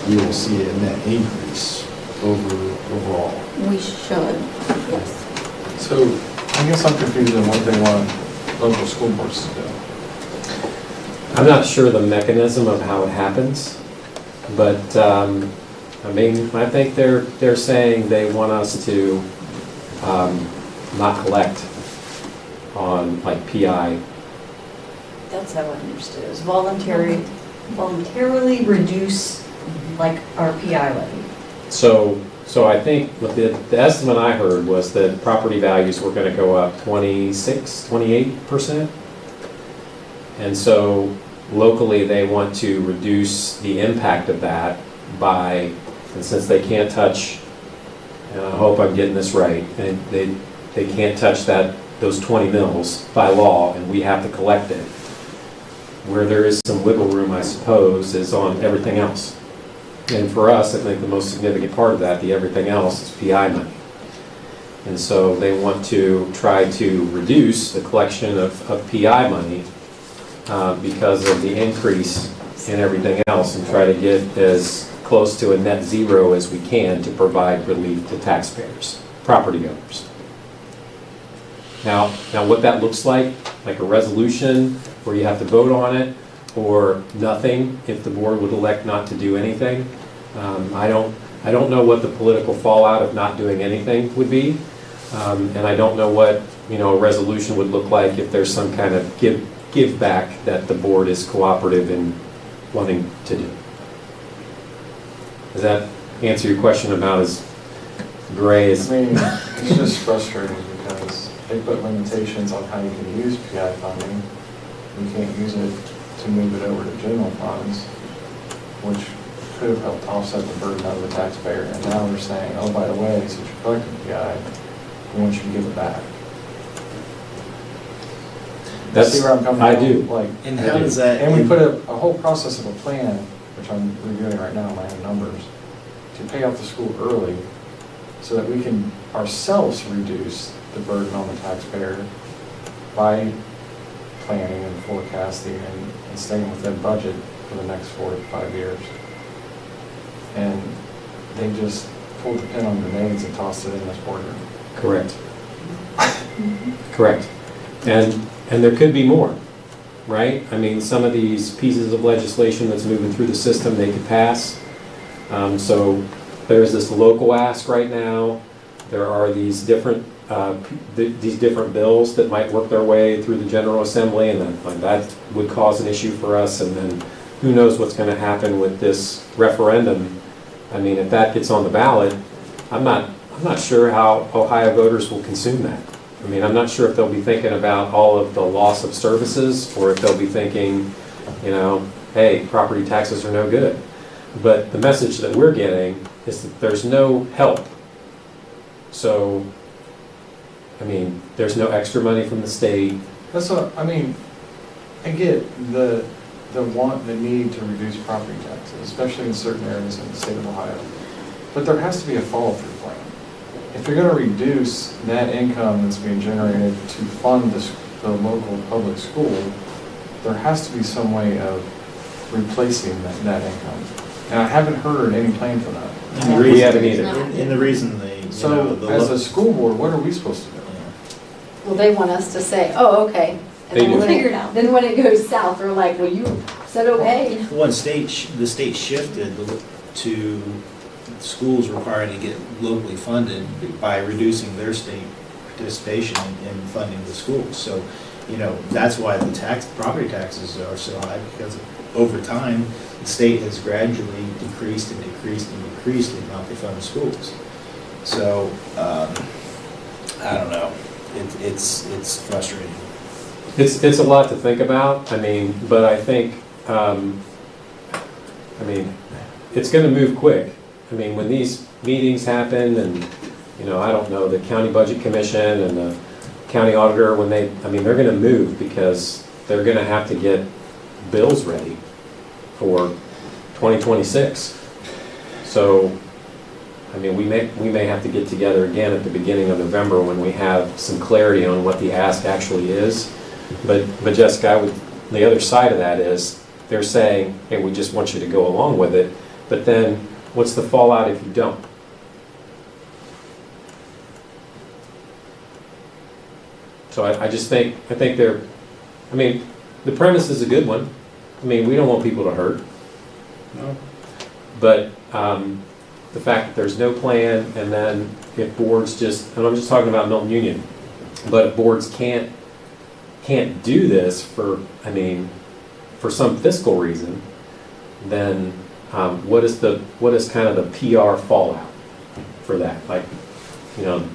we will see a net increase overall. We should, yes. So I guess I'm confused on what they want local school boards to do. I'm not sure the mechanism of how it happens, but, I mean, I think they're saying they want us to, not collect on like PI. That's how I understood it, was voluntarily reduce like our PI levy. So I think what the estimate I heard was that property values were gonna go up 28%. And so locally, they want to reduce the impact of that by, and since they can't touch, and I hope I'm getting this right, and they can't touch those 20 mils by law, and we have to collect it. Where there is some wiggle room, I suppose, is on everything else. And for us, I think the most significant part of that, the everything else, is PI money. And so they want to try to reduce the collection of PI money because of the increase in everything else and try to get as close to a net zero as we can to provide relief to taxpayers, property owners. Now what that looks like a resolution where you have to vote on it, or nothing if the board would elect not to do anything. I don't know what the political fallout of not doing anything would be, and I don't know what a resolution would look like if there's some kind of give back that the board is cooperative in wanting to do. Does that answer your question about as gray as? I mean, it's just frustrating because they put limitations on how you can use PI funding. You can't use it to move it over to general funds, which could have helped offset the burden of the taxpayer. And now they're saying, oh, by the way, since you're collecting PI, we want you to give it back. See where I'm coming from? I do. Like, And how does that? and we put a whole process of a plan, which I'm reviewing right now, my own numbers, to pay off the school early so that we can ourselves reduce the burden on the taxpayer by planning and forecasting and staying within budget for the next 4 to 5 years. And they just pulled the pin on grenades and tossed it in this boardroom. Correct. Correct. And there could be more, right? I mean, some of these pieces of legislation that's moving through the system, they could pass. So there's this local ask right now. There are these different bills that might work their way through the General Assembly, and then that would cause an issue for us. And then who knows what's going to happen with this referendum? I mean, if that gets on the ballot, I'm not sure how Ohio voters will consume that. I mean, I'm not sure if they'll be thinking about all of the loss of services, or if they'll be thinking, hey, property taxes are no good. But the message that we're getting is that there's no help. So, I mean, there's no extra money from the state. That's what, I mean, I get the need to reduce property taxes, especially in certain areas in the state of Ohio. But there has to be a follow-through plan. If you're going to reduce net income that's being generated to fund the local public school, there has to be some way of replacing that net income. And I haven't heard any plan for that. We haven't either. And the reason they, So, as a school board, what are we supposed to do? Well, they want us to say, oh, okay. And They then do. when Figure it out. Then when it goes south, they're like, well, you said okay. One the state shifted to schools requiring to get locally funded by reducing their state participation in funding the schools. So, that's why the property taxes are so high, because over time, the state has gradually decreased and decreased and decreased the amount they fund the schools. So, I don't know. It's frustrating. It's a lot to think about. I mean, but I think, it's going to move quick. I mean, when these meetings happen and, you know, I don't know, the county budget commission and the county auditor, when they, I mean, they're gonna move because they're gonna have to get bills ready for 2026. So, I mean, we may have to get together again at the beginning of November when we have some clarity on what the ask actually is. But Jessica, the other side of that is, they're saying, hey, we just want you to go along with it, but then what's the fallout if you don't? So I just think, they're, I mean, the premise is a good one. I mean, we don't want people to hurt. No. But the fact that there's no plan, and then if boards just, and I'm just talking about Milton-Union, but if boards can't do this for, I mean, for some fiscal reason, then what is kind of the PR fallout for that? Like, you know,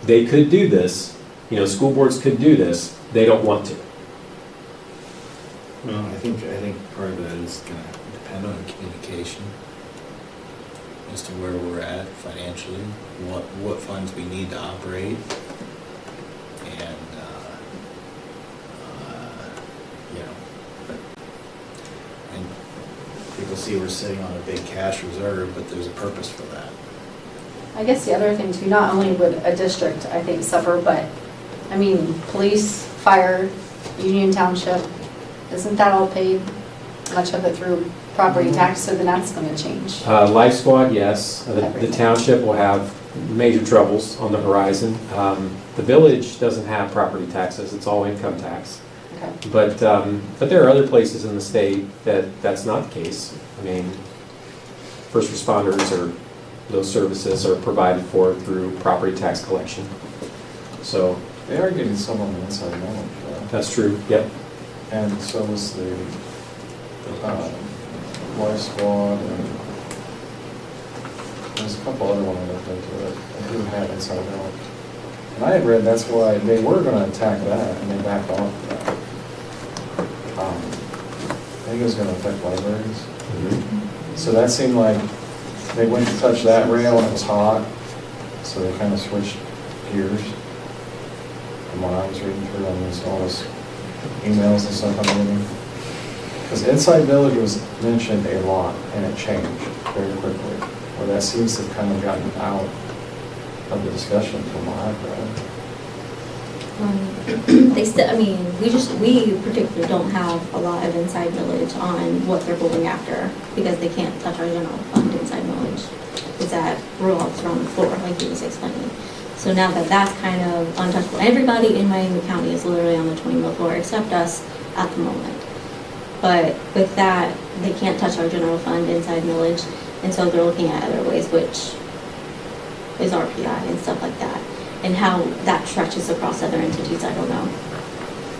they could do this, you know, school boards could do this, they don't want to. Well, I think part of that is gonna depend on communication as to where we're at financially, what funds we need to operate, and, you know, and people see we're sitting on a big cash reserve, but there's a purpose for that. I guess the other thing too, not only would a district, I think, suffer, but, I mean, police, fire, Union Township, isn't that all paid, much of it through property tax, so then that's gonna change? Life Squad, yes. The township will have major troubles on the horizon. The village doesn't have property taxes, it's all income tax. Okay. But there are other places in the state that's not the case. I mean, first responders or those services are provided for through property tax collection. So They are getting some on the inside knowledge, though. that's true, yep. And so was the Life Squad, and there's a couple other ones I looked into it, that didn't have inside knowledge. And I had read that's why they were gonna attack that, and they backed off of that. I think it was gonna affect libraries. So that seemed like they went to touch that rail and it was hot, so they kind of switched gears. From what I was reading through on this, all this emails and stuff I'm getting. Because Inside Village was mentioned a lot, and it changed very quickly. Where that seems to have kind of gotten out of the discussion from what I've read. They still, I mean, we particularly don't have a lot of inside knowledge on what they're going after, because they can't touch our general fund inside knowledge. Because that revolves around the floor, like he was explaining. So now that that's kind of untouchable, everybody in Miami County is literally on the 20 mil floor, except us at the moment. But with that, they can't touch our general fund inside millage, and so they're looking at other ways, which is RPI and stuff like that. And how that stretches across other entities, I don't know.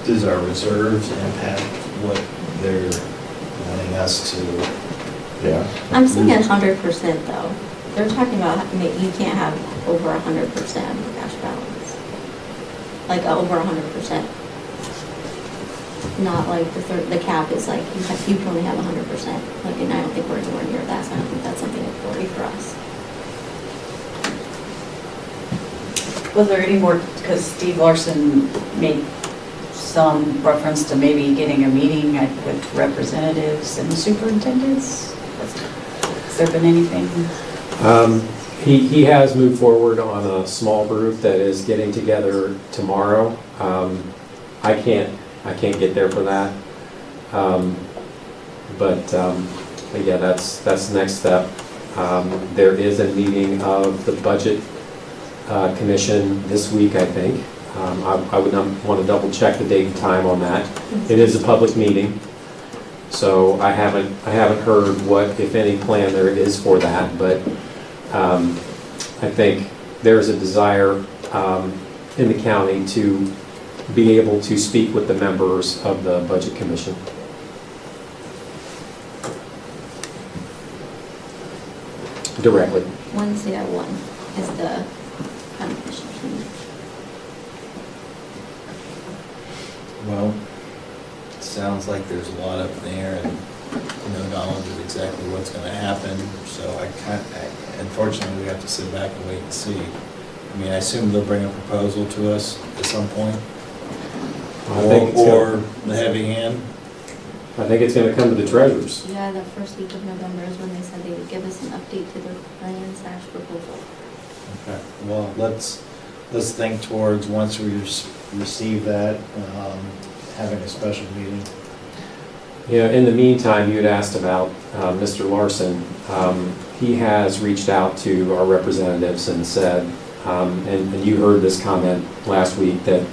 Does our reserves impact what they're wanting us to? Yeah. I'm seeing 100% though. They're talking about you can't have over 100% cash balance. Like over 100%. Not like the cap is like you can only have 100%. Like, and I don't think we're anywhere near that. So I don't think that's something that's worry for us. Was there any more, because Steve Larson made some reference to maybe getting a meeting with representatives and superintendents? Has there been anything? He has moved forward on a small group that is getting together tomorrow. I can't get there for that. But yeah, that's the next step. There is a meeting of the budget commission this week, I think. I would want to double check the date and time on that. It is a public meeting, so I haven't heard what, if any, plan there is for that. But I think there is a desire in the county to be able to speak with the members of the budget commission. Directly. Wednesday at 1 is the commission meeting. Well, it sounds like there's a lot up there, and no knowledge of exactly what's gonna happen, so unfortunately, we have to sit back and wait and see. I mean, I assume they'll bring a proposal to us at some point, I think it's or the heavy hand. I think it's gonna come to the treasurers. Yeah, the first week of November is when they said they would give us an update to their plan/proposal. Okay, well, let's think towards, once we receive that, having a special meeting. Yeah, in the meantime, you had asked about Mr. Larson. He has reached out to our representatives and said, and you heard this comment last week, that,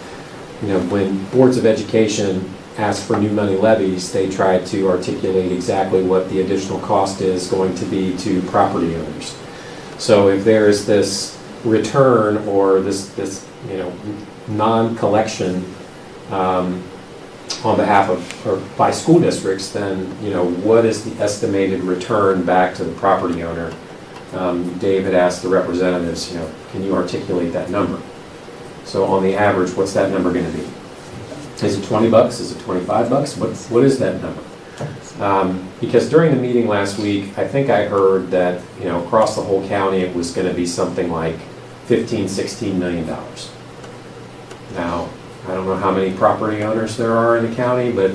you know, when boards of education ask for new money levies, they try to articulate exactly what the additional cost is going to be to property owners. So if there's this return or this you know, non-collection on behalf of, or by school districts, then, you know, what is the estimated return back to the property owner? Dave had asked the representatives, you know, can you articulate that number? So on the average, what's that number going to be? Is it $20? Is it $25? What is that number? Because during the meeting last week, I think I heard that, you know, across the whole county, it was going to be something like $15–16 million. Now, I don't know how many property owners there are in the county, but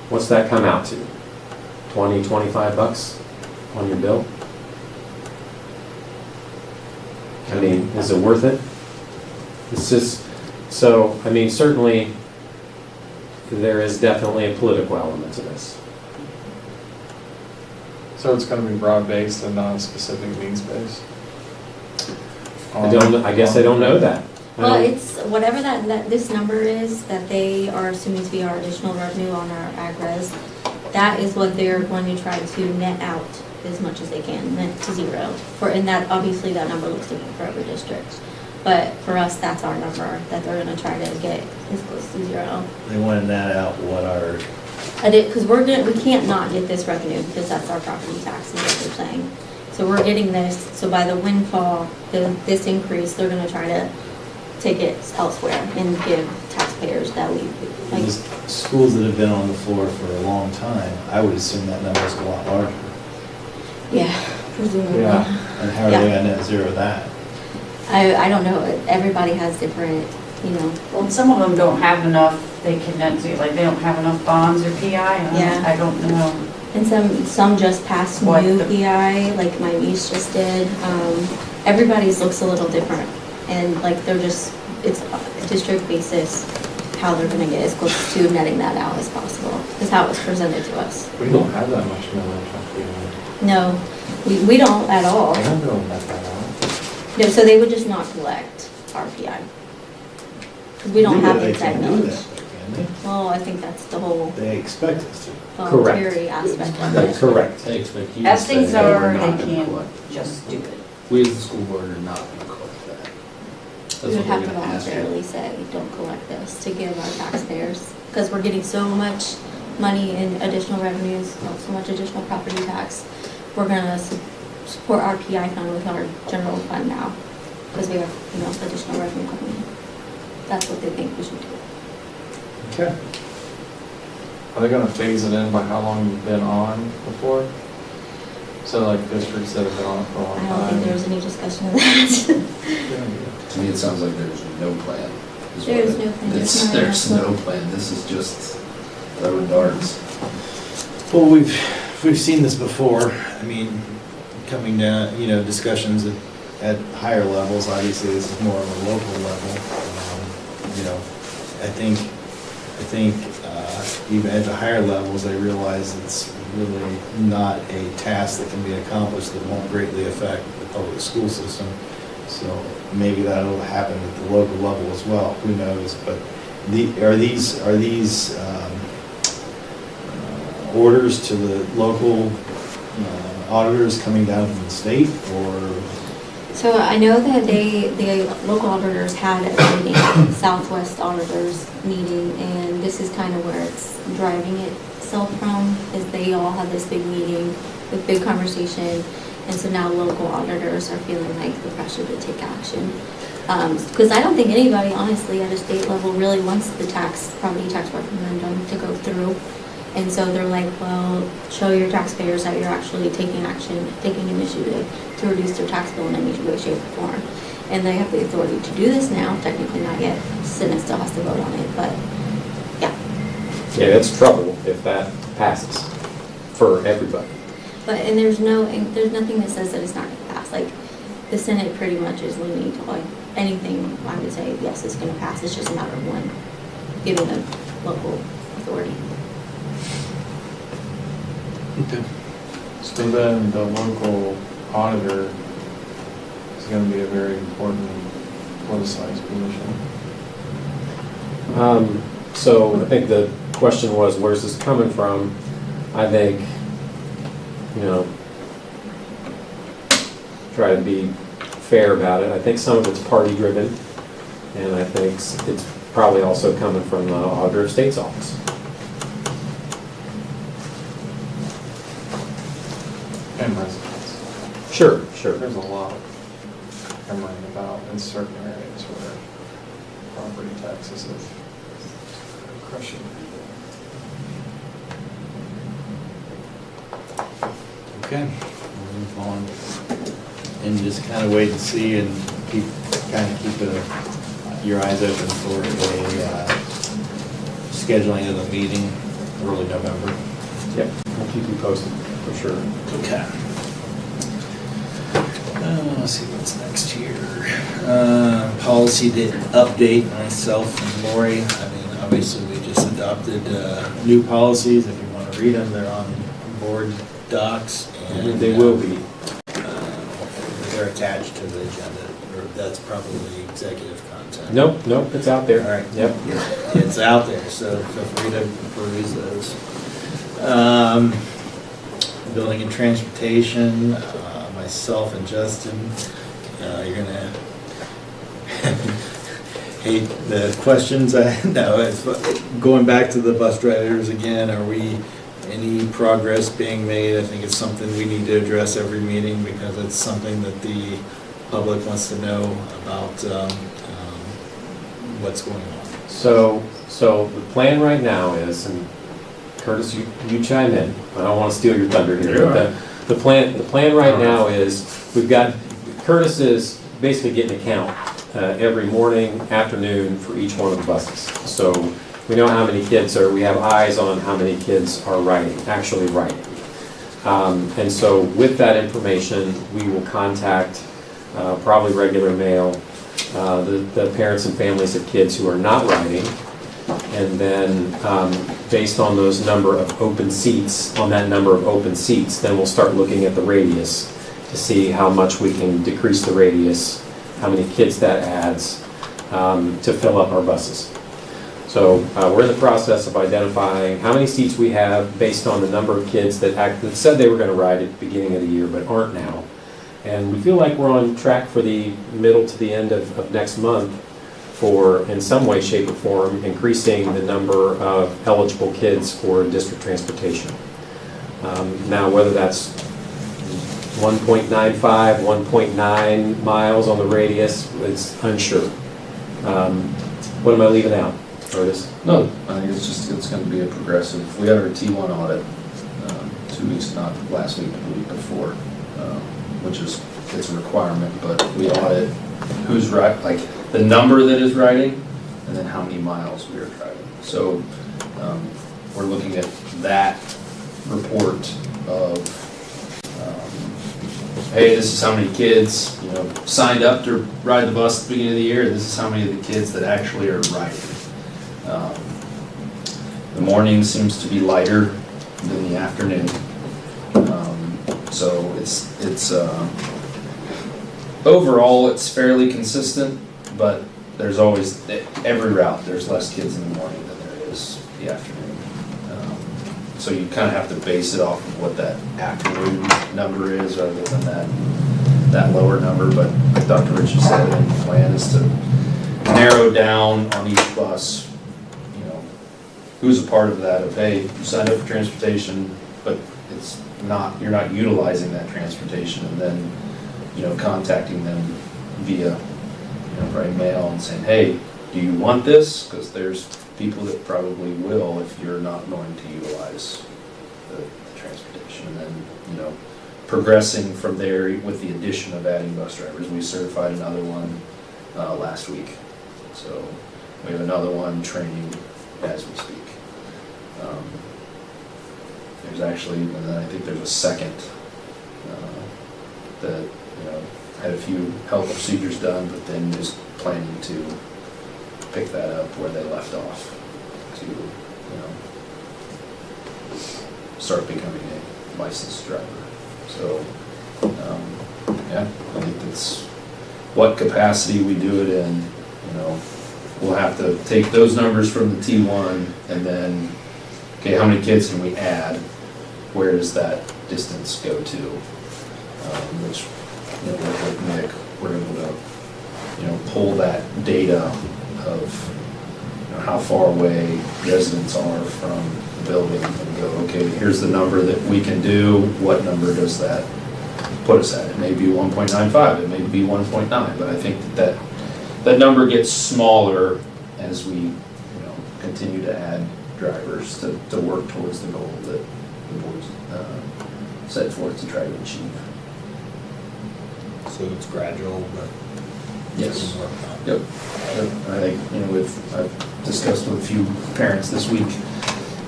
what's that come out to? $20–25 on your bill? I mean, is it worth it? It's just, so, I mean, certainly, there is definitely a political element to this. So it's gonna be broad-based and not specific needs-based? I guess I don't know that. Well, it's whatever this number is that they are assuming to be our additional revenue on our ag res, that is what they're going to try to net out as much as they can, net to zero. And that, obviously, that number looks different for every district. But for us, that's our number that they're gonna try to get as close to zero. They want to net out what our, Because we can't not get this revenue because that's our property tax, is what they're saying. So we're getting this, so by the windfall, this increase, they're gonna try to take it elsewhere and give taxpayers that we, like, these schools that have been on the floor for a long time, I would assume that number's a lot larger. yeah, presumably. Yeah. And how are they gonna net zero that? I don't know, everybody has different, you know, Well, some of them don't have enough, they can net zero, like they don't have enough bonds or PI, and Yeah. I don't know. and some just passed What new the- PI, like my niece just did. Everybody's looks a little different, and like they're just, it's district basis, how they're gonna get as close to netting that out as possible, is how it was presented to us. We don't have that much millage up here. No, we don't at all. I don't know that out. No, so they would just not collect our PI. Because we don't have the exact They can do knowledge. that, though, can Well, I think that's the whole they? They expect us to. voluntary aspect of That's it. correct. They expect you to As say, things "Hey, we're are, not they gonna can't collect." just do it. We as the school board are not gonna collect that. That's We would what have we're to gonna ask you. voluntarily say, don't collect this to give our taxpayers. Because we're getting so much money in additional revenues, so much additional property tax. We're gonna support our PI fund with our general fund now. Because we have, you know, additional revenue coming in. That's what they think we should do. Okay. Are they gonna phase it in by how long you've been on before? So like districts that have been on it for a long I time? don't think there was any discussion of that. To me, it sounds like there's no plan. is what There's it- no plan. There's no plan, this is just throwing darts. Well, we've seen this before. I mean, coming down, you know, discussions at higher levels, obviously this is more of a local level. You know, I think even at the higher levels, they realize it's really not a task that can be accomplished that won't greatly affect the public school system. So maybe that'll happen at the local level as well, who knows? But are these orders to the local auditors coming down from the state, or? So I know that the local auditors had a meeting, Southwest auditors meeting, and this is kind of where it's driving itself from, is they all had this big meeting with big conversation, and so now local auditors are feeling like the pressure to take action. Because I don't think anybody, honestly, at a state level really wants the property tax referendum to go through. And so they're like, well, show your taxpayers that you're actually taking action, taking initiative to reduce their tax bill in any way, shape, or form. And they have the authority to do this now, technically not yet. Senate still has to vote on it, but yeah. Yeah, it's trouble if that passes for everybody. But, and there's nothing that says that it's not gonna pass. Like, the Senate pretty much is leaning to like anything, I would say, yes, it's gonna pass. It's just a matter of when, given the local authority. So then the local auditor is going to be a very important politicized position. So I think the question was, where's this coming from? I think, try to be fair about it. I think some of it's party driven, and I think it's probably also coming from the Auditor of State's office. And residents. Sure. There's a lot hammering about in certain areas where property taxes have crushing. Okay, we'll move on. And just kind of wait and see and keep your eyes open for a scheduling of the meeting early November. Yep, I'll keep you posted for sure. Okay. Let's see what's next here. Policy update, myself and Lori. I mean, obviously, we just adopted new policies. If you want to read them, they're on board docs. And they will be. They're attached to the agenda, or that's probably executive content. Nope, it's out there. All right. Yep. It's out there, so feel free to peruse those. Building and transportation, myself and Justin, you're gonna hate the questions. No, it's going back to the bus drivers again. Are we any progress being made? I think it's something we need to address every meeting because it's something that the public wants to know about what's going on. So the plan right now is, and Curtis, you chime in. I don't want to steal your thunder here. But the plan right now is we've got Curtis is basically getting a count every morning, afternoon for each one of the buses. So we know how many kids we have eyes on how many kids are actually riding. And so with that information, we will contact probably regular mail, the parents and families of kids who are not riding. And then based on those number of open seats, then we'll start looking at the radius to see how much we can decrease the radius, how many kids that adds to fill up our buses. So we're in the process of identifying how many seats we have based on the number of kids that said they were going to ride at the beginning of the year but aren't now. And we feel like we're on track for the middle to the end of next month for, in some way, shape, or form, increasing the number of eligible kids for district transportation. Now, whether that's 1.95, 1.9 miles on the radius, it's unsure. What am I leaving out, Curtis? No, I think it's going to be a progressive. We had our T1 audit 2 weeks, not last week, the week before, which is, it's a requirement, but we audit who's like the number that is riding and then how many miles we are driving. So we're looking at that report of, hey, this is how many kids signed up to ride the bus at the beginning of the year. This is how many of the kids that actually are riding. The morning seems to be lighter than the afternoon. So it's overall it's fairly consistent, but there's always, every route, there's less kids in the morning than there is the afternoon. So you kind of have to base it off of what that afternoon number is rather than that lower number. But like Dr. Richard said, the plan is to narrow down on each bus, who's a part of that of, hey, you signed up for transportation, but it's not, you're not utilizing that transportation, and then, contacting them via, probably mail and saying, hey, do you want this? Because there's people that probably will if you're not going to utilize the transportation. And then, you know, progressing from there with the addition of adding bus drivers. We certified another one last week. So we have another one training as we speak. There's actually, and then I think there's a second that, you know, had a few health procedures done, but then just planning to pick that up where they left off to, you know, start becoming a licensed driver. So, yeah, I think that's what capacity we do it in. You know, we'll have to take those numbers from the T1 and then, okay, how many kids can we add? Where does that distance go to? Which, you know, with Nick, we're able to, you know, pull that data of, you know, how far away residents are from the building and go, okay, here's the number that we can do. What number does that put us at? It may be 1.95, it may be 1.9, but I think that number gets smaller as we, you know, continue to add drivers to work towards the goal that the board's set forth to try to achieve. So it's gradual, but. Yes. Yep. I think, you know, I've discussed with a few parents this week,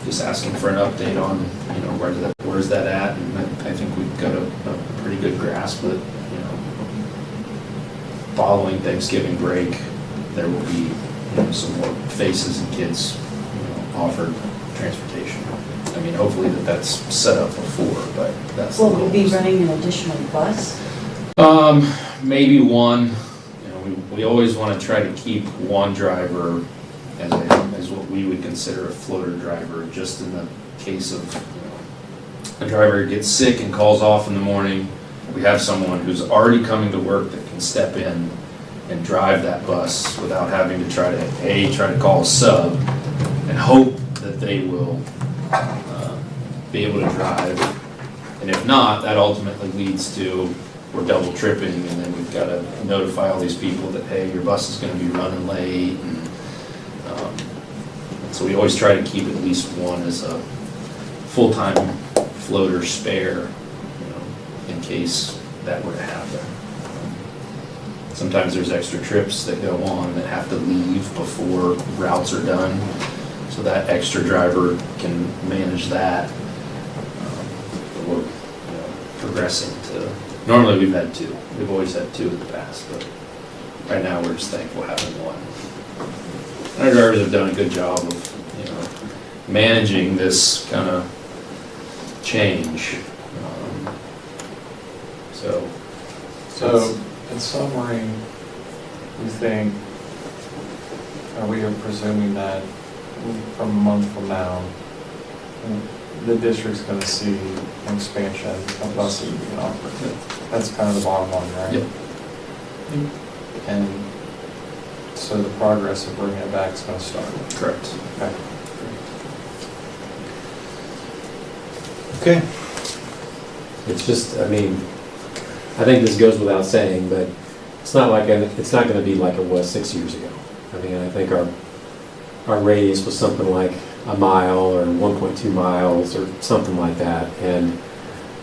just asking for an update on, you know, where's that at, and I think we've got a pretty good grasp that, you know, following Thanksgiving break, there will be, you know, some more faces and kids, you know, offered transportation. I mean, hopefully that's set up before, but that's the Will goal. we be running an additional bus? Maybe one. You know, we always want to try to keep one driver as what we would consider a floater driver, just in the case of, you know, a driver gets sick and calls off in the morning. We have someone who's already coming to work that can step in and drive that bus without having to try to call a sub and hope that they will be able to drive. And if not, that ultimately leads to we're double tripping, and then we've got to notify all these people that, hey, your bus is going to be running late. And, so we always try to keep at least one as a full-time floater spare, you know, in case that were to happen. Sometimes there's extra trips that go on that have to leave before routes are done, so that extra driver can manage that. But we're, you know, progressing to. Normally we've had two. We've always had two in the past, but right now we're just thankful having one. And our drivers have done a good job of, you know, managing this kind of change. So, in summary, we think, we are presuming that from a month from now, the district's going to see an expansion of buses being offered. That's kind of the bottom line, right? Yep. And so the progress of bringing it back is going to start. Correct. Okay. Okay. It's just, I mean, I think this goes without saying, but it's not going to be like it was 6 years ago. I mean, I think our radius was something like a mile or 1.2 miles or something like that. And,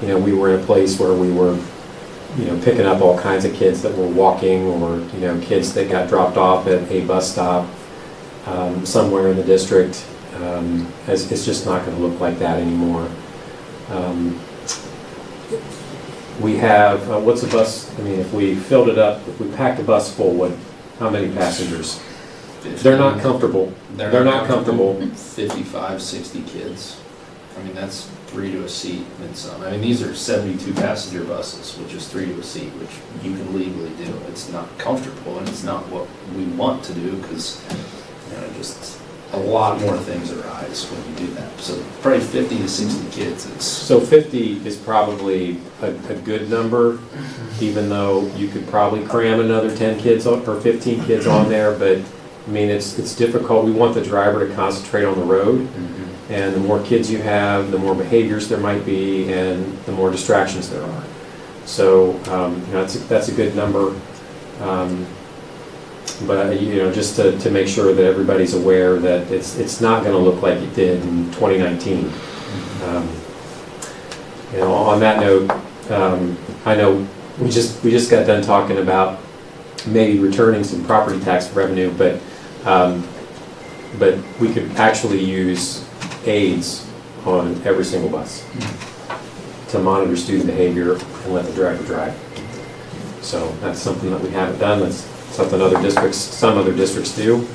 you know, we were in a place where we were, you know, picking up all kinds of kids that were walking, or, you know, kids that got dropped off at a bus stop somewhere in the district. It's just not going to look like that anymore. We have, what's a bus, I mean, if we filled it up, if we packed a bus full, how many passengers? They're not comfortable. They're not comfortable. 55, 60 kids. I mean, that's 3 to a seat in some. I mean, these are 72 passenger buses, which is 3 to a seat, which you can legally do. It's not comfortable, and it's not what we want to do, because, you know, just a lot more things arise when you do that. So probably 50 to 60 kids is. So 50 is probably a good number, even though you could probably cram another 10 kids or 15 kids on there, but I mean, it's difficult. We want the driver to concentrate on the road, and the more kids you have, the more behaviors there might be, and the more distractions there are. So, you know, that's a good number. But, just to make sure that everybody's aware that it's not going to look like it did in 2019. On that note, I know we just got done talking about maybe returning some property tax revenue, but we could actually use aids on every single bus to monitor student behavior and let the driver drive. So that's something that we haven't done. That's something some other districts do.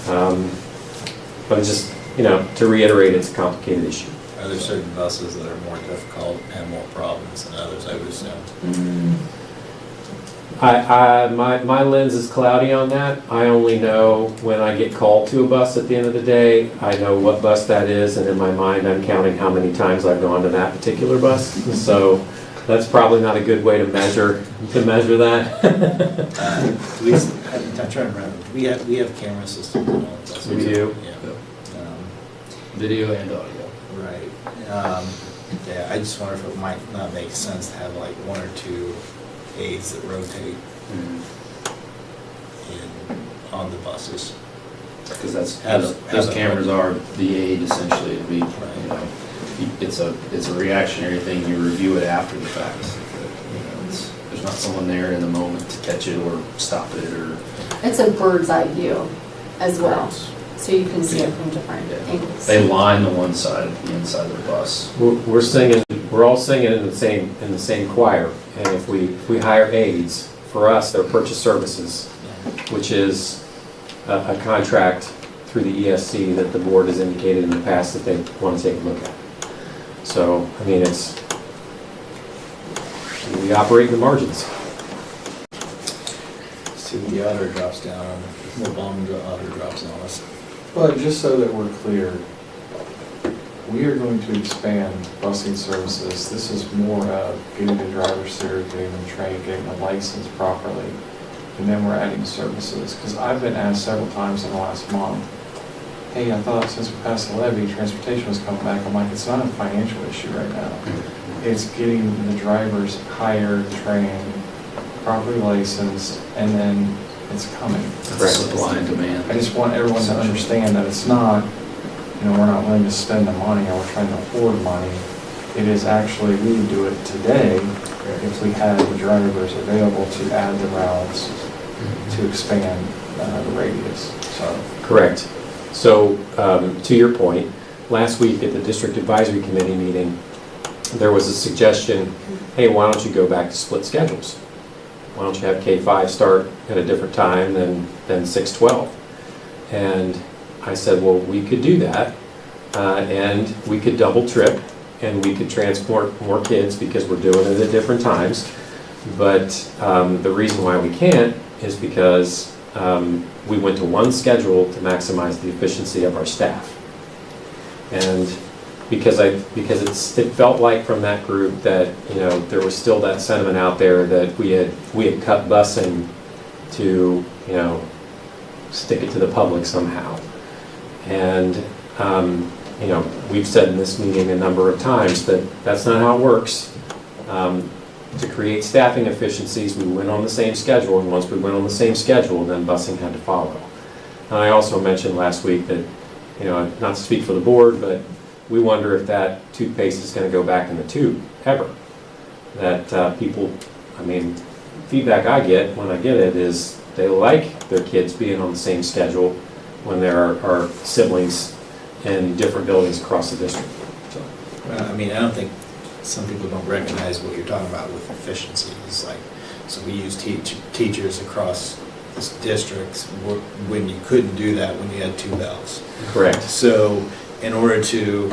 But it's just, to reiterate, it's a complicated issue. Are there certain buses that are more difficult and have more problems than others, I would assume? My lens is cloudy on that. I only know when I get called to a bus at the end of the day, I know what bus that is, and in my mind, I'm counting how many times I've gone to that particular bus. So that's probably not a good way to measure that. I'm trying to remember. We have camera systems on all the buses. We do. Yeah. Video and audio. Right. Yeah, I just wonder if it might not make sense to have like one or two aids that rotate on the buses. Because that's, Has those a- cameras are the aid essentially. It'd be, it's a reactionary thing. You review it after the fact. There's not someone there in the moment to catch it or stop it or. It's a bird's eye view as well, so you can see it from different angles. They line the one side, the inside of the bus. We're all singing in the same choir. And if we hire aides, for us, they're purchase services, which is a contract through the ESC that the board has indicated in the past that they want to take a look at. So, we operate in the margins. See what the auditor drops down on, what bomb the auditor drops on us. But just so that we're clear, we are going to expand busing services. This is more of getting the drivers through, getting them trained, getting them licensed properly, and then we're adding services. Because I've been asked several times in the last month, hey, I thought since we passed the levy, transportation was coming back. I'm like, it's not a financial issue right now. It's getting the drivers hired, trained, properly licensed, and then it's coming. Correct. Supply and demand. I just want everyone to understand that it's not, we're not willing to spend the money or we're trying to hoard money. It is actually, we would do it today if we had the drivers available to add the routes to expand the radius. So. Correct. So, to your point, last week at the District Advisory Committee meeting, there was a suggestion, hey, why don't you go back to split schedules? Why don't you have K-5 start at a different time than 6-12? And I said, well, we could do that, and we could double trip, and we could transport more kids because we're doing it at different times. But the reason why we can't is because we went to one schedule to maximize the efficiency of our staff. And because it felt like from that group that there was still that sentiment out there that we had cut busing to stick it to the public somehow. And we've said in this meeting a number of times that that's not how it works. To create staffing efficiencies, we went on the same schedule, and once we went on the same schedule, then busing had to follow. And I also mentioned last week that, not to speak for the board, but we wonder if that toothpaste is going to go back in the tube, ever. That feedback I get when I get it is they like their kids being on the same schedule when there are siblings in different buildings across the district. So. I don't think some people don't recognize what you're talking about with efficiency. It's like, so we use teachers across this district when you couldn't do that when you had two bells. Correct. So in order to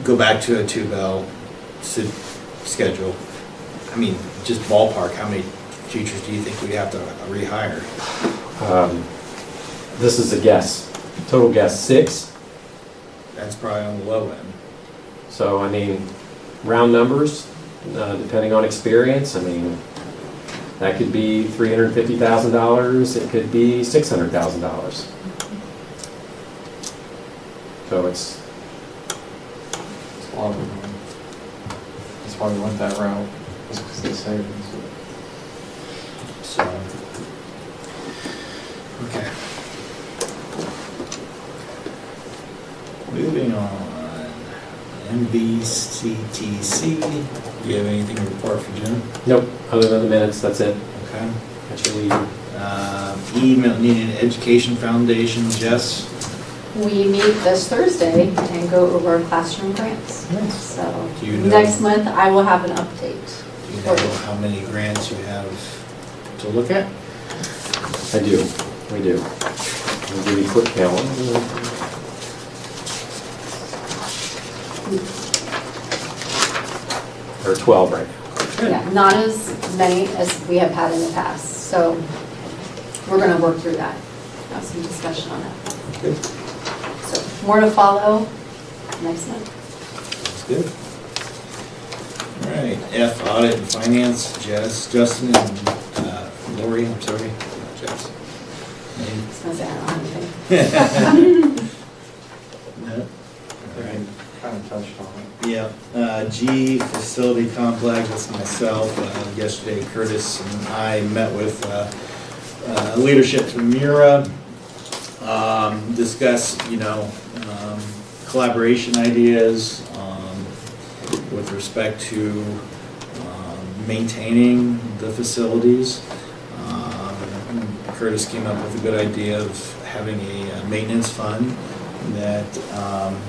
go back to a two-bell schedule, just ballpark, how many teachers do you think we have to rehire? This is a guess. Total guess, 6. That's probably on the low end. So, round numbers, depending on experience, that could be $350,000, it could be $600,000. So it's a lot of money. That's why we went that route, just because of the savings. So, MVCTC. Do you have anything to report for Jim? Nope, other than the minutes, that's it. Okay. That's your lead. Milton-Union Education Foundation, Jess? We meet this Thursday and go over classroom grants. Nice. So Do you know- next month, I will have an update. Do you know how many grants you have to look at? I do, we do. I'll give you a quick count. Or 12 right now. Yeah, not as many as we have had in the past, so we're gonna work through that, have some discussion on that. Good. So more to follow next month. That's good. All right, F, audit and finance, Jess, Justin, and Lori, I'm sorry, not Jess. I was gonna say, I don't have anything. No? All right. Kind of touched on it. Yeah, G, facility complex, that's myself. Yesterday Curtis and I met with leadership from Mura, discuss, collaboration ideas with respect to maintaining the facilities. Curtis came up with a good idea of having a maintenance fund that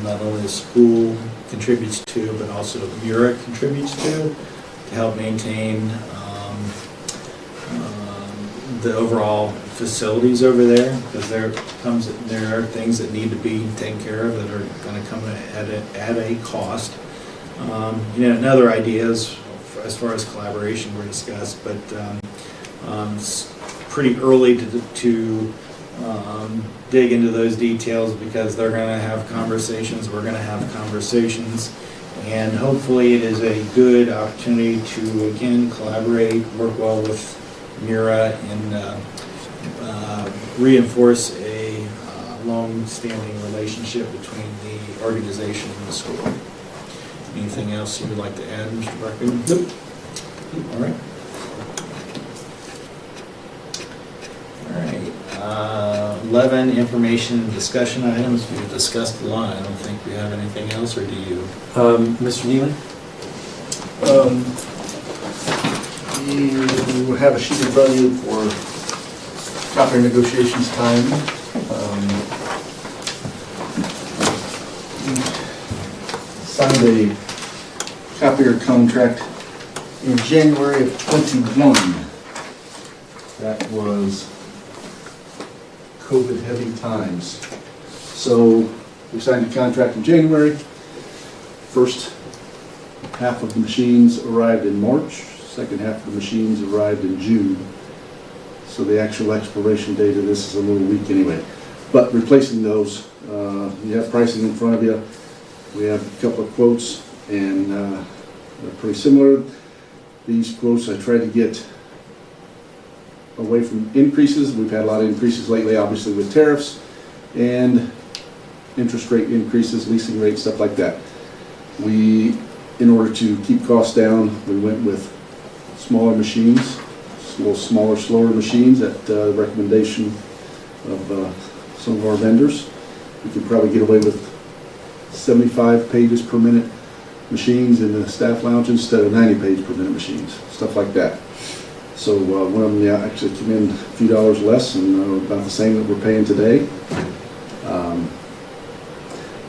not only the school contributes to, but also Mura contributes to help maintain the overall facilities over there, because there are things that need to be taken care of that are going to come at a cost. And other ideas as far as collaboration were discussed, but it's pretty early to dig into those details, because they're going to have conversations, we're going to have conversations, and hopefully it is a good opportunity to, again, collaborate, work well with Mura, and reinforce a long-standing relationship between the organization and the school. Anything else you would like to add, Mr. Barker? Nope. All right. All right. 11, information and discussion items. We've discussed a lot. I don't think we have anything else, or do you? Mr. Nealon? You have a sheet in front of you for copier negotiations time. Signed a copier contract in January of '21. That was COVID-heavy times. So we signed a contract in January. First half of the machines arrived in March. Second half of the machines arrived in June. So the actual expiration date of this is a little weak anyway. But replacing those, you have pricing in front of you. We have a couple of quotes, and they're pretty similar. These quotes I tried to get away from increases. We've had a lot of increases lately, obviously with tariffs and interest rate increases, leasing rates, stuff like that. In order to keep costs down, we went with smaller machines, a little smaller, slower machines at the recommendation of some of our vendors. We could probably get away with 75 pages per minute machines in the staff lounge instead of 90 page per minute machines, stuff like that. So one of them actually came in a few dollars less, and about the same that we're paying today.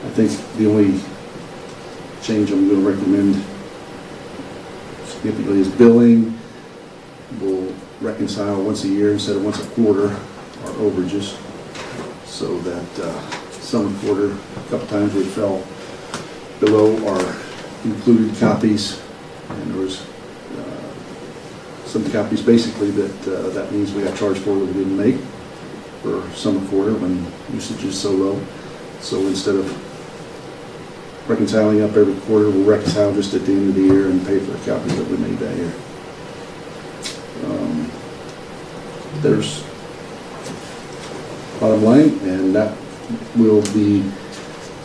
I think the only change I'm going to recommend significantly is billing. We'll reconcile once a year instead of once a quarter our overages, so that summer quarter, a couple times we fell below our included copies, and there was some copies basically that means we got charged for that we didn't make for summer quarter when usage is so low. So instead of reconciling up every quarter, we'll reconcile just at the end of the year and pay for the copies that we made that year. There's bottom line, and that will be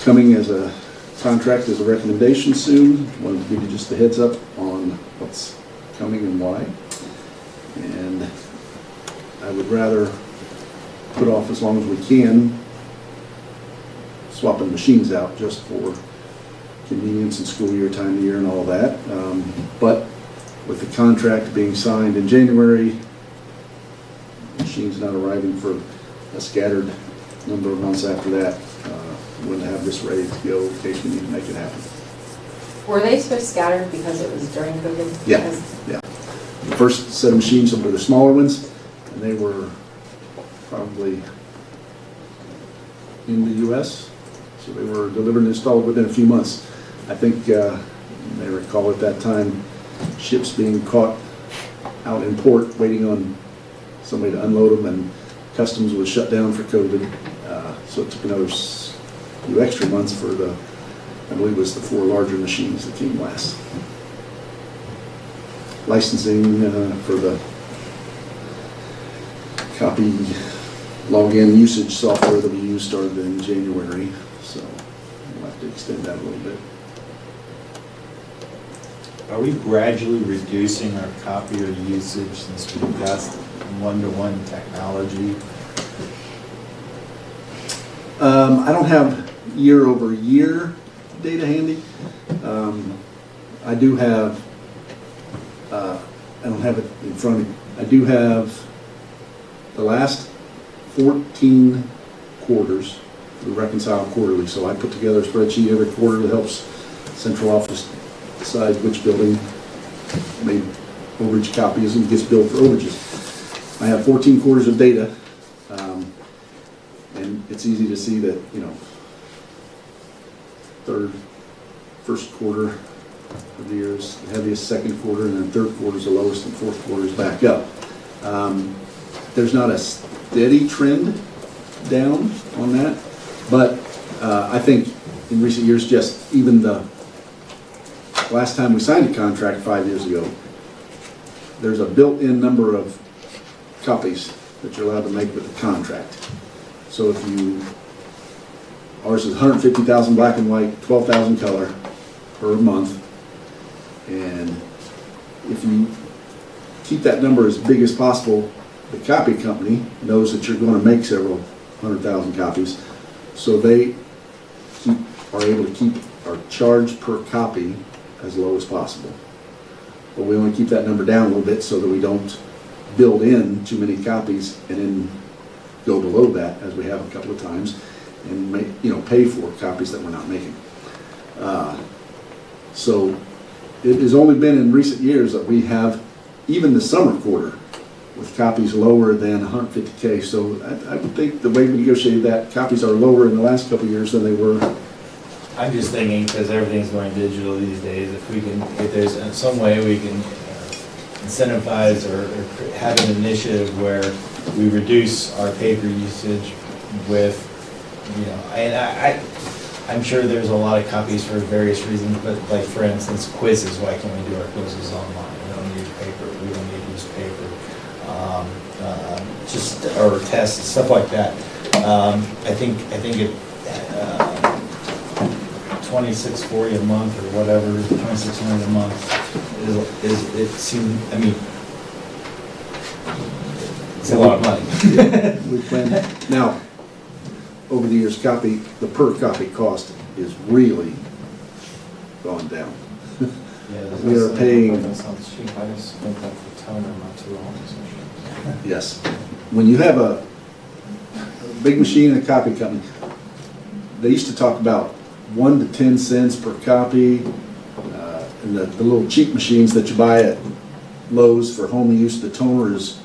coming as a contract, as a recommendation soon. Wanted to give you just the heads up on what's coming and why. And I would rather put off as long as we can swapping machines out just for convenience and school year, time of year and all that. But with the contract being signed in January, machines not arriving for a scattered number of months after that, we're going to have this ready to go in case we need to make it happen. Were they so scattered because it was during COVID? Yeah, yeah. The first set of machines were the smaller ones, and they were probably in the U.S., so they were delivered and installed within a few months. I think, you may recall at that time, ships being caught out in port waiting on somebody to unload them, and customs was shut down for COVID. So it took another few extra months for the, I believe it was the 4 larger machines that came last. Licensing for the copy login usage software that we use started in January, so we'll have to extend that a little bit. Are we gradually reducing our copier usage since we've got one-to-one technology? I don't have year-over-year data handy. I do have, I don't have it in front of me. I do have the last 14 quarters, we reconcile quarterly, so I put together a spreadsheet every quarter that helps central office decide which building made overage copies and gets billed for overages. I have 14 quarters of data, and it's easy to see that, you know, first quarter of the year is the heaviest, second quarter, and then third quarter is the lowest, and fourth quarter is back up. There's not a steady trend down on that, but I think in recent years, just even the last time we signed a contract 5 years ago, there's a built-in number of copies that you're allowed to make with the contract. So if you, ours is 150,000 black and white, 12,000 color per month, and if you keep that number as big as possible, the copy company knows that you're going to make several 100,000 copies, so they are able to keep our charge per copy as low as possible. But we want to keep that number down a little bit so that we don't build in too many copies and then go below that, as we have a couple of times, and make, you know, pay for copies that we're not making. So it has only been in recent years that we have even the summer quarter with copies lower than 150K. So I would think the way we negotiated that, copies are lower in the last couple of years than they were. I'm just thinking, because everything's going digital these days, if we can, if there's some way we can incentivize or have an initiative where we reduce our paper usage with, you know, and I'm sure there's a lot of copies for various reasons, but like for instance, quizzes, why can't we do our quizzes online? We don't need paper, we don't need to use paper. Just, or tests, stuff like that. I think it, $26.40 a month or whatever, $2,600 a month is it seemed, I mean, it's a lot of money. We plan now. Over the years, the per copy cost is really gone down. Yeah, We are paying. That sounds cheap. I just think that the toner not too long. Yes. When you have a big machine and a copy company, they used to talk about 1 to 10 cents per copy, and the little cheap machines that you buy at Lowe's for home use, the toner is,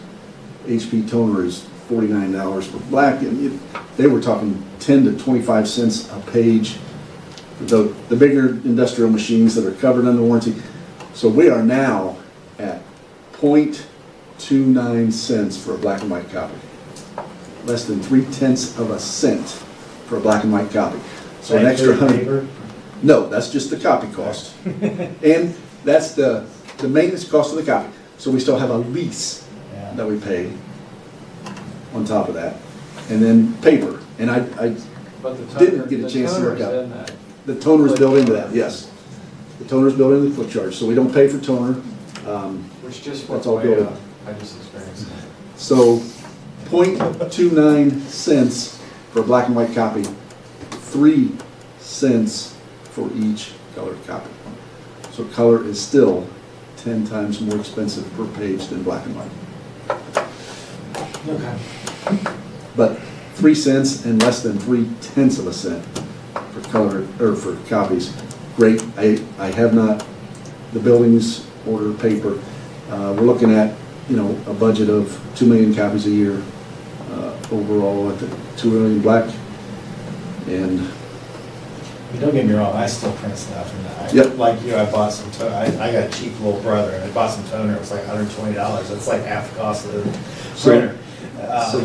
HP toner is $49 for black, and they were talking 10 to 25 cents a page. The bigger industrial machines that are covered under warranty. So we are now at 0.29 cents for a black and white copy. Less than 0.3 of a cent for a black and white copy. So an extra 100. No, that's just the copy cost. And that's the maintenance cost of the copy. So we still have a lease that we pay on top of that. And then paper. And I didn't get a chance to work out. The toner's built into that, yes. The toner's built into the click charge, so we don't pay for toner. Which just That's all built in. I just experienced that. So 0.29 cents for a black and white copy, 3 cents for each colored copy. So color is still 10 times more expensive per page than black and white. Okay. But 3 cents and less than 3/10 of a cent for color, or for copies, great. I have not, the buildings order paper. We're looking at, a budget of 2 million copies a year overall at the 2 million black. And Don't get me wrong, I still print stuff, and Yep. like you, I bought some I got a cheap little brother, and I bought some toner, it was like $120, that's like half the cost of the printer. so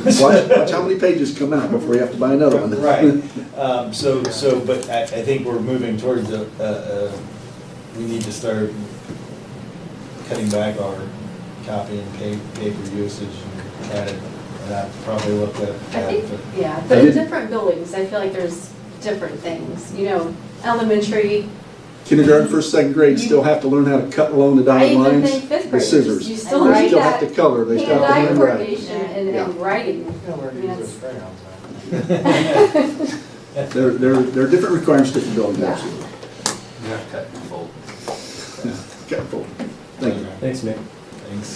watch how many pages come out before you have to buy another one. Right, but I think we're moving towards we need to start cutting back our copy and paper usage and try to, and I probably looked at I that. think, but- yeah, but in different buildings, I feel like there's different things, elementary. Kindergarten, first, second grade still have to learn how to cut along the I dotted even lines. think fifth with graders, scissors. you still They need still have that to color, they still have to hand-eye handwrite. coordination and writing. Feel where I mean, you it's- use crayons, huh? There are different requirements to different buildings, Yeah. absolutely. Cut and fold. Okay, cool. Thank you. Thanks, Mick. Thanks.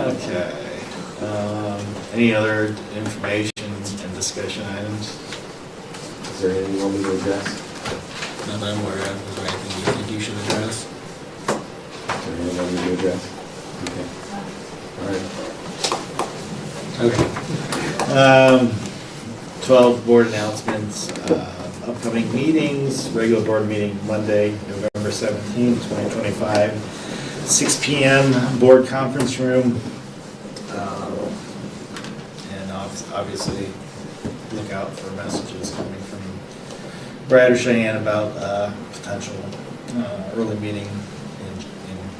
Okay. Any other information and discussion items? Is there anything you want me to address? Not that I'm aware of. Is there anything you think you should address? Is there anything you want me to address? Okay. Okay. 12 board announcements, upcoming meetings, regular board meeting Monday, November 17th, 2025, 6 PM, board conference room. And obviously, look out for messages coming from Brad or Cheyenne about potential early meeting in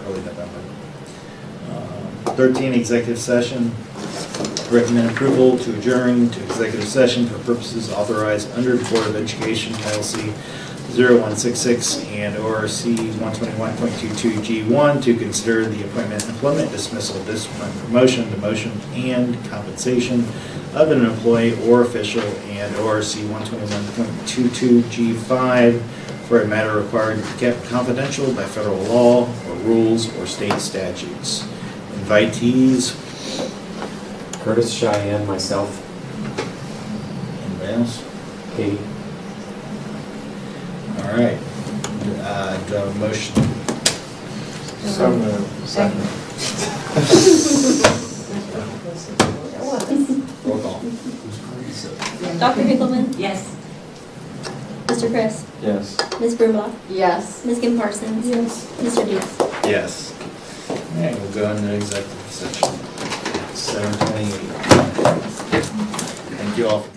early November. 13, executive session. Recommend approval to adjourn to executive session for purposes authorized under the Board of Education policy 0166 and ORC 121.22G1 to consider the appointment, employment, dismissal, discipline, promotion, demotion, and compensation of an employee or official, and ORC 121.22G5 for a matter required to be kept confidential by federal law or rules or state statutes. Invitees. Curtis, Cheyenne, myself, Anybody else? Katie. All right. The motion. So moved. Second. Roll call. Dr. Hickleman? Yes. Mr. Chris? Yes. Ms. Brumbaugh? Yes. Ms. Kim Parsons? Yes. Mr. Diaz? Yes. All right, we'll go into executive session. 7:28. Thank you all for